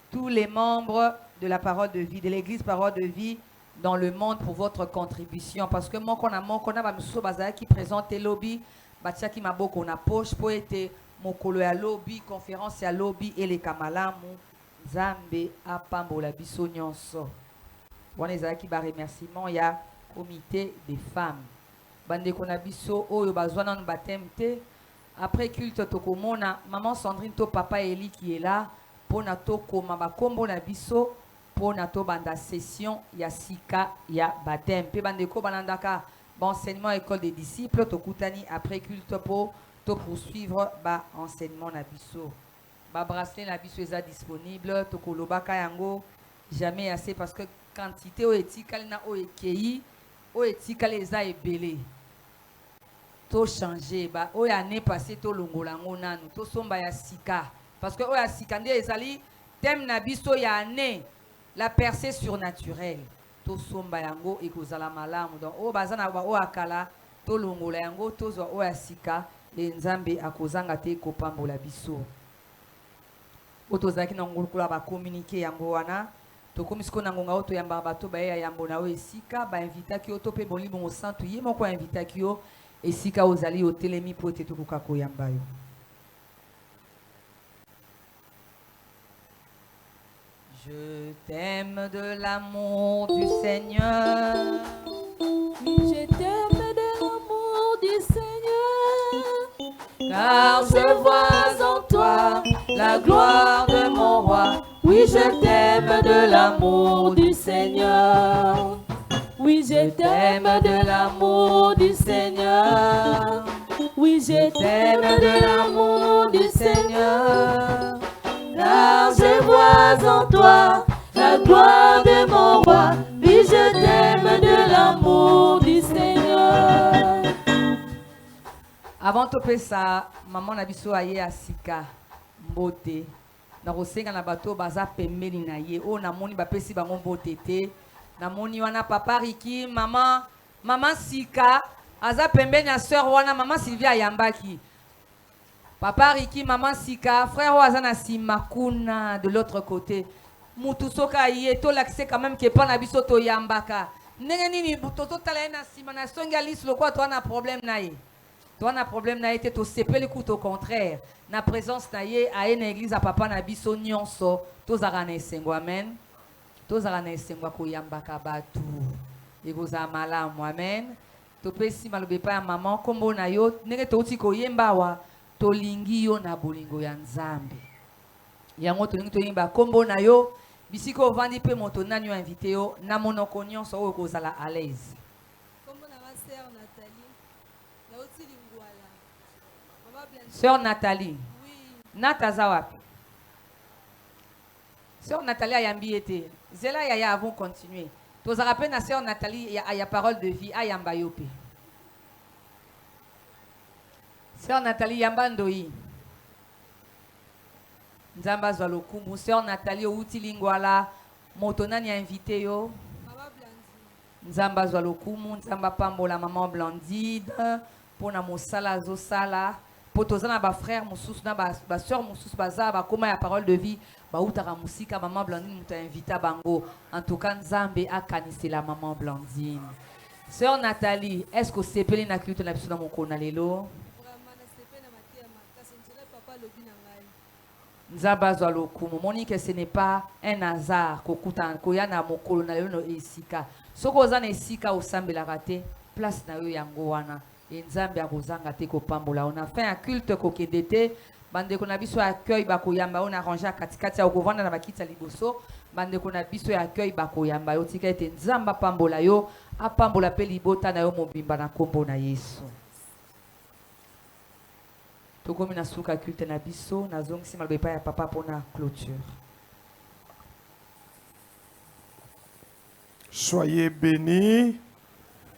tous les membres de la parole de vie, de l'église parole de vie dans le monde pour votre contribution. Parce que moi, on a qui présente lobby, qui m'a beaucoup na poche pour être mokolo ya lobby, conférence ya lobby et les kamalamu, Zambe a pambola biso nyonso. Wana ezaki ba remerciement ya comité des femmes. Bande kona biso oyo bazwa na baptême te. Après culte tokomona maman Sandrine to papa Eli qui est là pour na to koma ba kombo na biso pour na to banda session ya sika ya baptême. Pe bande ko banandaka enseignement école des disciples to kutani après culte pour to poursuivre ba enseignement na biso. Ba bracelet na biso est disponible to kolobaka yango jamais assez parce que quantité o etikali na o ekei o etikali eza ebele. To changer ba o ya ne passé to longola ngonanu to somba ya sika parce que o ya sika ndé ezali thème na biso ya ne la percée surnaturelle to somba yango ekozala malamu donc o bazana ba o akala to longola yango to zo o ya sika le nzambe akozanga te ko pambola biso o tozaki na ngolukula ba communiquer yango wana to komisiko na ngonga o to yamba bato ba ya yambo na o esika ba invita ki o to pe bolimo mo santu ye moko invita ki o et si ka ozali otelemi po te tokoka koyamba yo. Je t'aime de l'amour du Seigneur. Je t'aime de l'amour du Seigneur. Car je vois en toi la gloire de mon roi. Oui, je t'aime de l'amour du Seigneur. Oui, je t'aime de l'amour du Seigneur. Oui, je t'aime de l'amour du Seigneur. Car je vois en toi la gloire de mon roi. Oui, je t'aime de l'amour du Seigneur. Avant de faire ça, maman na biso aye asika mbote. Na kosenga na bato baza pembeni na ye. O na moni ba pesi bango mbote te. Na moni wana papa Riki, maman Sika, aza pembeni na sœur wana maman Sylvia Yambaki. Papa Riki, maman Sika, frère Wazana Simakuna de l'autre côté. Mutusoka yé to l'accès quand même que pas na biso to Yambaka. Nenge nini butoto tala na sima na songa lis lo quoi toi na problème na ye. Toi na problème na été to sepele coup au contraire. Na présence na ye a une église à papa na biso nyonso to zara na esengo amen. Tozala na esengwa koyambaka batu ekozala malamu amen topesi malobe pa ya maman kombo na yo ndenge touti koyemba wa tolingi yo na bolingo ya nzambe yango tolingi toyemba kombo na yo bisika ovandi mpe moto nani yo invité yo na monoko nyonso oyo kozala à l'aise. Kombo na ma sœur Nathalie nauti lingwala mama Blanche. Sœur Nathalie. Oui. Nataza wapi? Sœur Nathalie ayambi ete. Zela yaya avons continué. Tous à rappeler na sœur Nathalie y a parole de vie ayamba yope. Sœur Nathalie yamba ndoi. Nzamba zalokumu. Sœur Nathalie outi lingwala motonani a invité yo. Mama Blandine. Nzamba zalokumu nzamba pambola maman Blandine pona mosala zo sala. Potozana ba frère moussous na ba sœur moussous baza ba koma ya parole de vie ba utara musika maman Blandine muta invita bango en tout cas Nzambe a kanisi la maman Blandine. Sœur Nathalie, est-ce que c'est peli na culte na biso na mokona lelo? Vraiment na sepe na matia makasi ntire papa lobi na ngai. Nzamba zwa lokumu moni que ce n'est pas un hasard kokuta koya na mokolo na lelo no esika. Soko oza na esika osambela raté place na yo yango wana. Nzambe akozanga te kopambola on a fait un culte kokendete bande ko na biso accueil ba koyamba on a rangé katikati ya okovanda na bakita liboso bandeko na biso ya accueil bakoyamba yo tika ete nzamba pambola yo apambola pe libota na yo mobimba na kombo na Yesu. Tokomi na suka culte na biso na zongisi maloba ya papa pona clôture. Soyez bénis.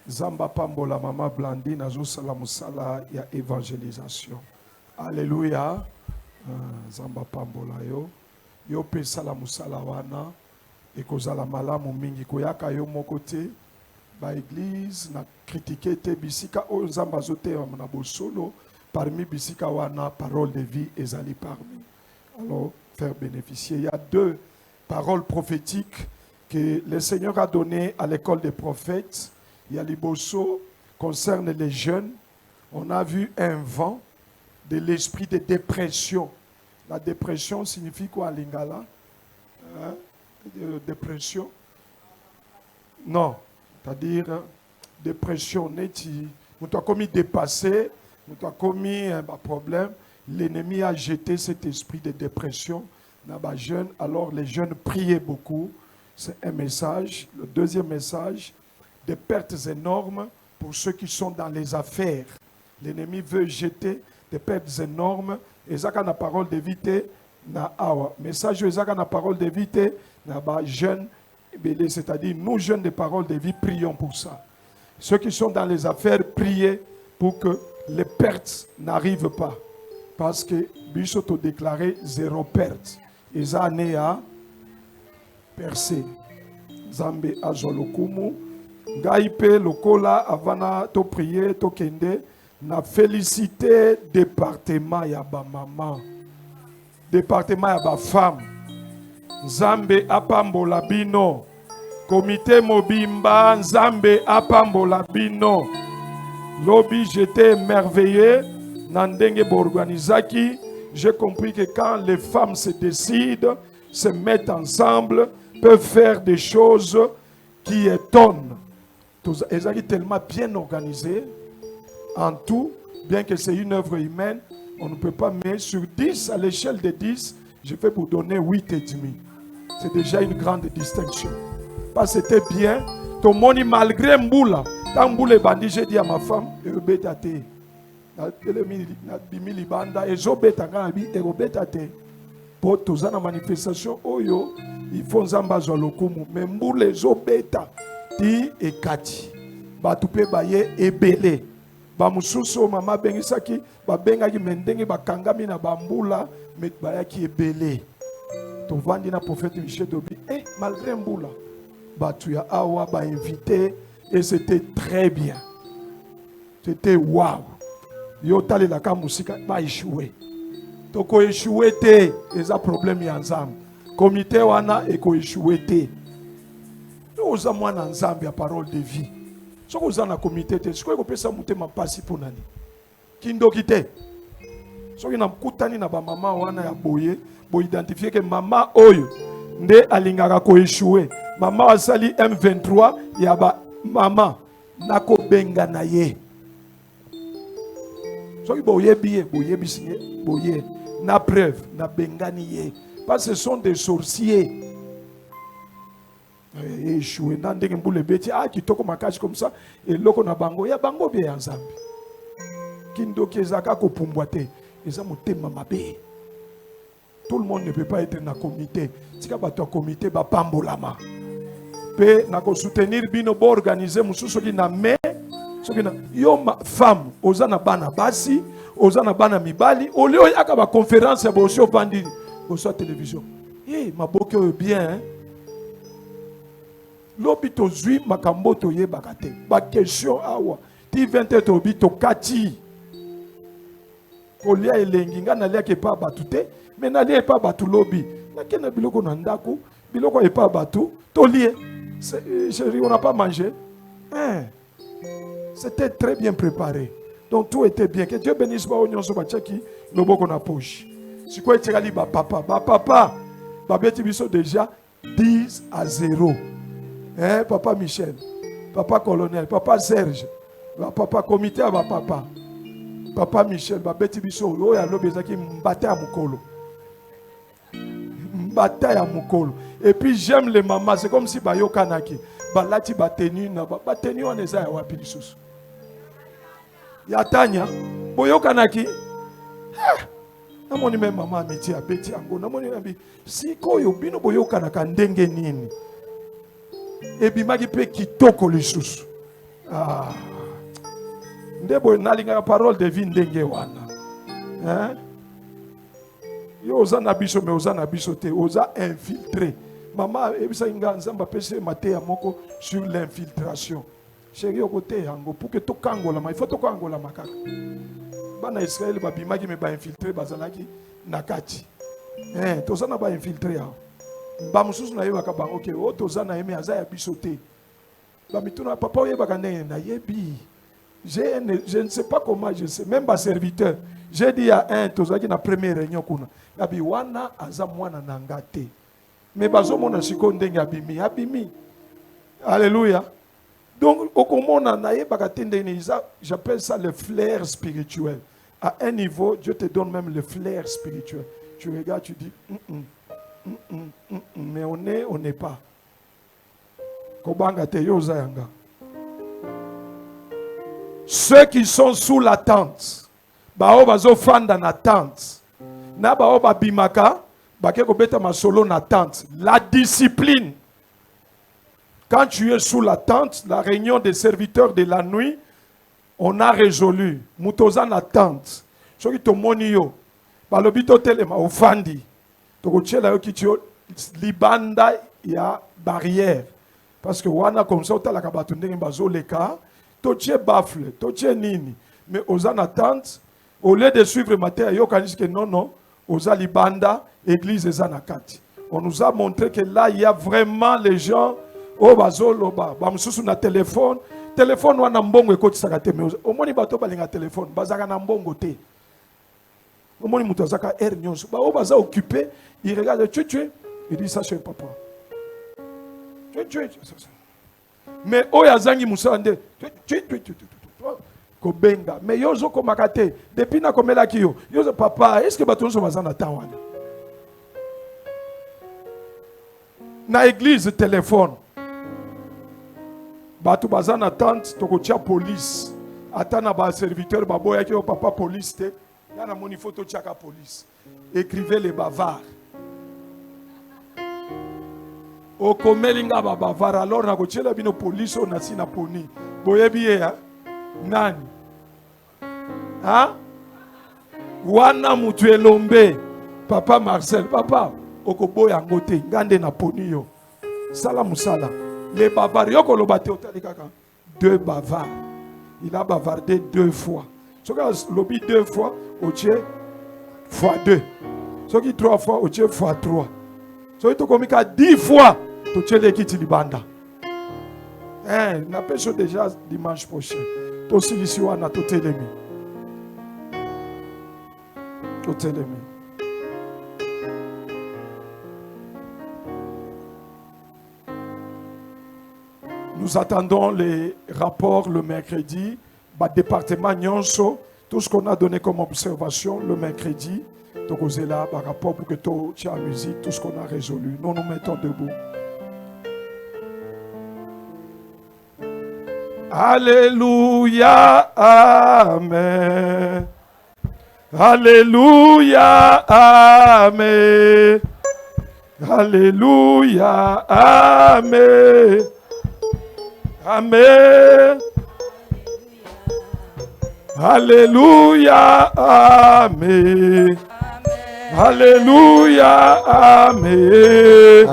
Zamba pambola mama Blandine azosala musala ya évangélisation. Alléluia. Zamba pambola yo. Yo pesa la musala wana ekozala malamu mingi koyaka yo moko te ba église na critiquer te bisika o nzamba zote na bosolo parmi bisika wana parole de vie ezali parmi. Alors faire bénéficier. Il y a 2 paroles prophétiques que le Seigneur a données à l'école des prophètes. Il y a Liboso concerne les jeunes. On a vu un vent de l'esprit de dépression. La dépression signifie quoi, Lingala? Dépression? Non, c'est-à-dire dépression. Nous avons commis dépassé, nous avons commis un problème. L'ennemi a jeté cet esprit de dépression dans les jeunes. Alors les jeunes priaient beaucoup. C'est un message. Le deuxième message, des pertes énormes pour ceux qui sont dans les affaires. L'ennemi veut jeter des pertes énormes. Et ça, la parole d'éviter, na awa. Message, ça, la parole d'éviter, na ba jeunes, c'est-à-dire nous jeunes de parole de vie, prions pour ça. Ceux qui sont dans les affaires, priez pour que les pertes n'arrivent pas. Parce que Bishop a déclaré 0 perte. Et ça, né à percer. Zambe azolokumu. Ngaipe lokola avana to prier to kende. Na félicité département ya ba maman. Département ya ba femme. Nzambe apambola bino. Comité mobimba Nzambe apambola bino. Lobby, j'étais émerveillé. Nandenge borganizaki. J'ai compris que quand les femmes se décident, se mettent ensemble, peuvent faire des choses qui étonnent. Elles sont tellement bien organisées. En tout, bien que c'est une œuvre humaine, on ne peut pas mettre sur 10, à l'échelle de 10, je vais vous donner 8,5. C'est déjà une grande distinction. Parce que c'était bien. Ton moni malgré Mboula, tant Mboula bandi, j'ai dit à ma femme, Ebetate. Pour tous les manifestations, il faut Nzamba Zolokumu. Mais Mboula Zobeta, Ti et Kati. Batupe Baye et Belé. Bamususo mama bengisaki babengaki mendenge bakangami na bambula met bayaki ebele to vandi na prophète Michel Dobi malgré mbula batu ya awa ba invité et c'était très bien, c'était waouh. Yo tali la ka musika ba échoué to ko échoué te eza problème ya nzambe comité wana e ko échoué te nous za mwana nzambe ya parole de vie. Si vous avez un comité, si vous avez un passi pour nani. Kindokite. Si vous avez un maman wana ya boye, vous identifiez que maman oyo nde alingaka ko échoué. Maman asali M23 ya ba maman nako benga na ye. Si vous avez boye na preuve na bengani ye. Parce que ce sont des sorciers. Échoué dans des boule bêti qui toko makaji comme ça et loko na bango ya bango bien nzambe kindoki ezaka ko pumbwate eza motema mabe. Tout le monde ne peut pas être dans le comité. Tika bato comité ba pambolama pe na ko soutenir bino bo organiser mususu ki na me soki na yo ma femme ozana bana basi ozana bana mibali olio yaka ba conférence ya bo sho pandi bo so télévision maboke bien hein? L'obito zui makamboto ye bakate. Ba question awa. Ti 20 to bito kati. Kolia elenginga na lia ke pa batute. Mais na lia pa batu lobi. Na kena biloko na ndako. Biloko e pa batu. To lie. Chérie, on n'a pas mangé. C'était très bien préparé. Donc tout était bien. Que Dieu bénisse ba onyon so ba tcheki. Loboko na poche. Si quoi etikali ba papa. Ba papa. Ba beti biso déjà 10-0. Papa Michel, papa colonel, papa Serge, papa comité à papa, papa Michel, Beti Biso, Oya Lobezaki, Mbata à Mukolo. Mbata à Mukolo. Et puis j'aime les mamans, c'est comme si bayo kanaki, balati batenu na batenu on eza ya wapi lisusu. Ya Tanya, boyo kanaki. Namoni même maman amiti abeti yango, namoni nabi sikoyo bino boyo kanaka ndenge nini. Ebimaki pe kitoko lisusu. Ah. Ndebo nalinga parole de vie ndenge wana. Hein? Yo oza na biso me oza na biso te, oza infiltré. Maman ebisa inga nzamba pese mate ya moko sur l'infiltration. Chérie au côté yango pour que to kangola ma il faut to kangola makaka. Bana Israël ba bimaki me ba infiltré bazalaki nakati. To za na ba infiltré ya. Ba mususu na yeba ka bango ke o to za na yeme aza ya biso te. Ba mituna papa oyeba ka ndenge na yebi. Je ne sais pas comment, je sais, même pas serviteur. J'ai dit à un, tu as dit la première réunion, Nabi wana aza mwana nangate. Mais bazo mona sikonde ngabimi, abimi. Alléluia. Donc, au komona naye bakatende niza, j'appelle ça le flair spirituel. À un niveau, Dieu te donne même le flair spirituel. Tu regardes, tu dis, mais on n'est pas. Kobanga te yoza yanga. Ceux qui sont sous la tente, bao bazo fanda na tente, na bao babimaka, bakeko beta masolo na tente. La discipline. Quand tu es sous la tente, la réunion des serviteurs de la nuit, on a résolu. Mutoza na tente. Soki to moni yo, balobito telema ofandi. Toko tchela yo kitio libanda ya barrière. Parce que wana comme ça otala kabatu ndenge bazo leka. Totier baffle, totier nini. Mais aux en attente, au lieu de suivre Matthieu, il y a dit que non, aux Alibanda, église et Zanakati. On nous a montré que là, il y a vraiment les gens, au bazolo, bamsusu na téléphone, téléphone wana mbongo ekoti sakate, mais au moins bato balinga téléphone, bazaka na mbongo te. Au moins muto zaka air nyonso, ba o baza occupé, il regarde tu, il dit ça c'est papa. Tu. Mais oyazangi musande kobenga mais yozo komakate depuis na komela kiyo yozo papa est-ce que batonzo bazana tawana na église téléphone batu bazana tante tokotia police atana ba serviteur baboya ki papa police te yana moni photo tiaka police écrivez les bavards. O komelinga bavara alors na kochela bino police on asi na poni boyebi ya nani ha wana mutu elombe papa Marcel papa okoboya ngote ngande na poni yo sala musala les bavards yoko lobate otalikaka deux bavards il a bavardé 2 fois soka lobi 2 fois otie fois 2 soki 3 fois otie fois 3 so ito komika 10 fois to tchele kiti libanda. Na pêche déjà dimanche prochain. To silisi wana to telemi. To telemi. Nous attendons les rapports le mercredi. Département Nyonso, tout ce qu'on a donné comme observation le mercredi. Donc, on est là, par rapport pour que tu aies la musique, tout ce qu'on a résolu. Nous nous mettons debout. Alléluia, Amen. Alléluia, Amen. Alléluia, Amen. Amen. Alléluia, Amen. Alléluia, Amen.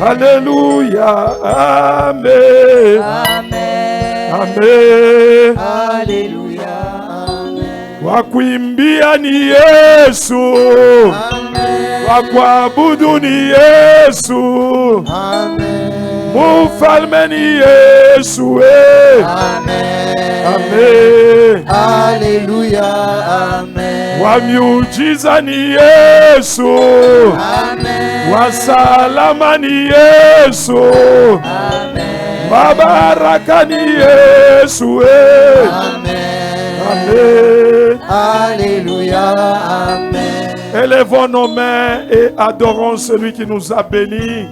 Alléluia, Amen. Amen. Alléluia, Amen. Wakuimbia ni Yesu. Wakuabudu ni Yesu. Mufalme ni Yesu. Amen. Alléluia, Amen. Wamiujiza ni Yesu. Amen. Wasalama ni Yesu. Amen. Wabaraka ni Yesu. Amen. Amen. Alléluia, Amen. Élevons nos mains et adorons celui qui nous a bénis,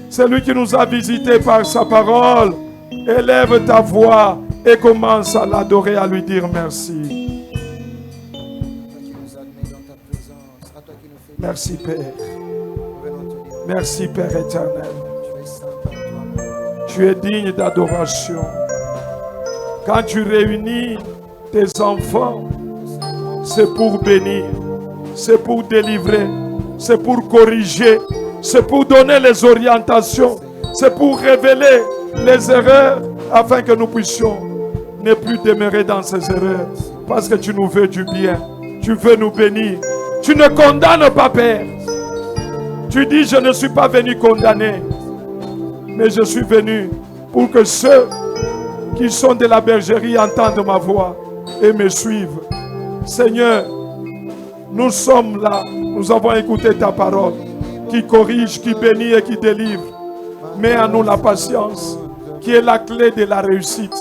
celui qui nous a visités par sa parole. Élève ta voix et commence à l'adorer, à lui dire merci. Merci Père. Merci Père éternel. Tu es digne d'adoration. Quand tu réunis tes enfants, c'est pour bénir, c'est pour délivrer, c'est pour corriger, c'est pour donner les orientations, c'est pour révéler les erreurs afin que nous puissions ne plus demeurer dans ces erreurs. Parce que tu nous veux du bien, tu veux nous bénir. Tu ne condamnes pas, Père. Tu dis, je ne suis pas venu condamner, mais je suis venu pour que ceux qui sont de la bergerie entendent ma voix et me suivent. Seigneur, nous sommes là, nous avons écouté ta parole qui corrige, qui bénit et qui délivre. Mets à nous la patience qui est la clé de la réussite,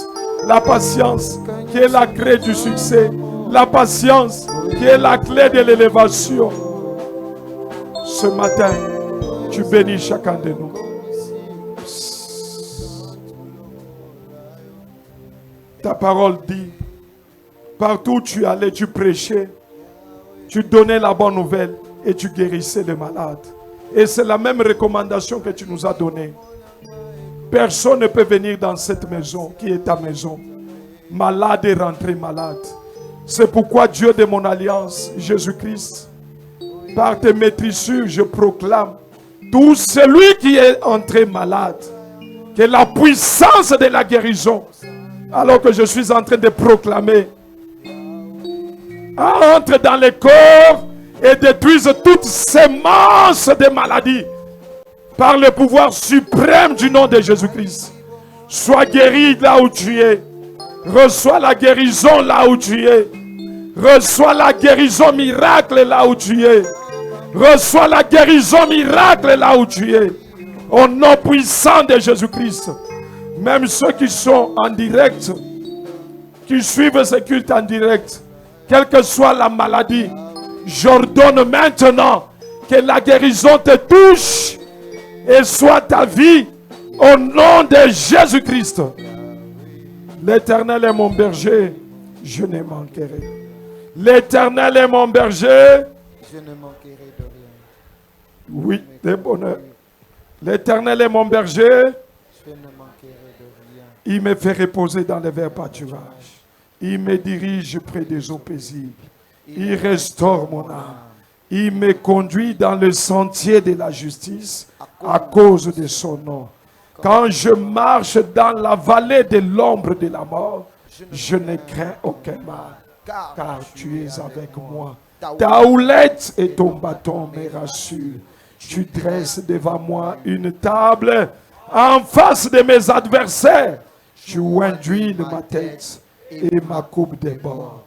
la patience qui est la clé du succès, la patience qui est la clé de l'élévation. Ce matin, tu bénis chacun de nous. Ta parole dit, partout où tu allais, tu prêchais, tu donnais la bonne nouvelle et tu guérissais les malades. Et c'est la même recommandation que tu nous as donnée. Personne ne peut venir dans cette maison qui est ta maison, malade et rentrer malade. C'est pourquoi Dieu de mon alliance, Jésus-Christ, par tes maîtrissures, je proclame tout celui qui est entré malade, que la puissance de la guérison, alors que je suis en train de proclamer, entre dans les corps et détruise toutes semences de maladies par le pouvoir suprême du nom de Jésus-Christ. Sois guéri là où tu es. Reçois la guérison là où tu es. Reçois la guérison miracle là où tu es. Reçois la guérison miracle là où tu es. Au nom puissant de Jésus-Christ. Même ceux qui sont en direct, qui suivent ce culte en direct, quelle que soit la maladie, j'ordonne maintenant que la guérison te touche et soit ta vie au nom de Jésus-Christ. L'Éternel est mon berger, je ne manquerai. L'Éternel est mon berger, je ne manquerai de rien. Oui, de bonheur. L'Éternel est mon berger, je ne manquerai de rien. Il me fait reposer dans les verts pâturages. Il me dirige près des eaux paisibles. Il restaure mon âme. Il me conduit dans le sentier de la justice à cause de son nom. Quand je marche dans la vallée de l'ombre de la mort, je ne crains aucun mal, car tu es avec moi. Ta houlette et ton bâton me rassurent. Tu dresses devant moi une table en face de mes adversaires. Tu induis ma tête et ma coupe déborde.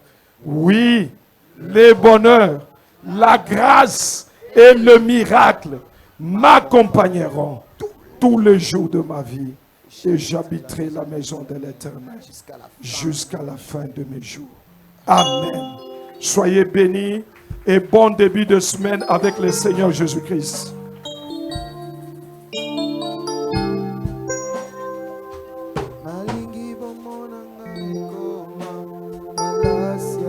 Oui, le bonheur, la grâce et le miracle m'accompagneront tous les jours de ma vie et j'habiterai la maison de l'Éternel jusqu'à la fin de mes jours. Amen. Soyez bénis et bon début de semaine avec le Seigneur Jésus-Christ.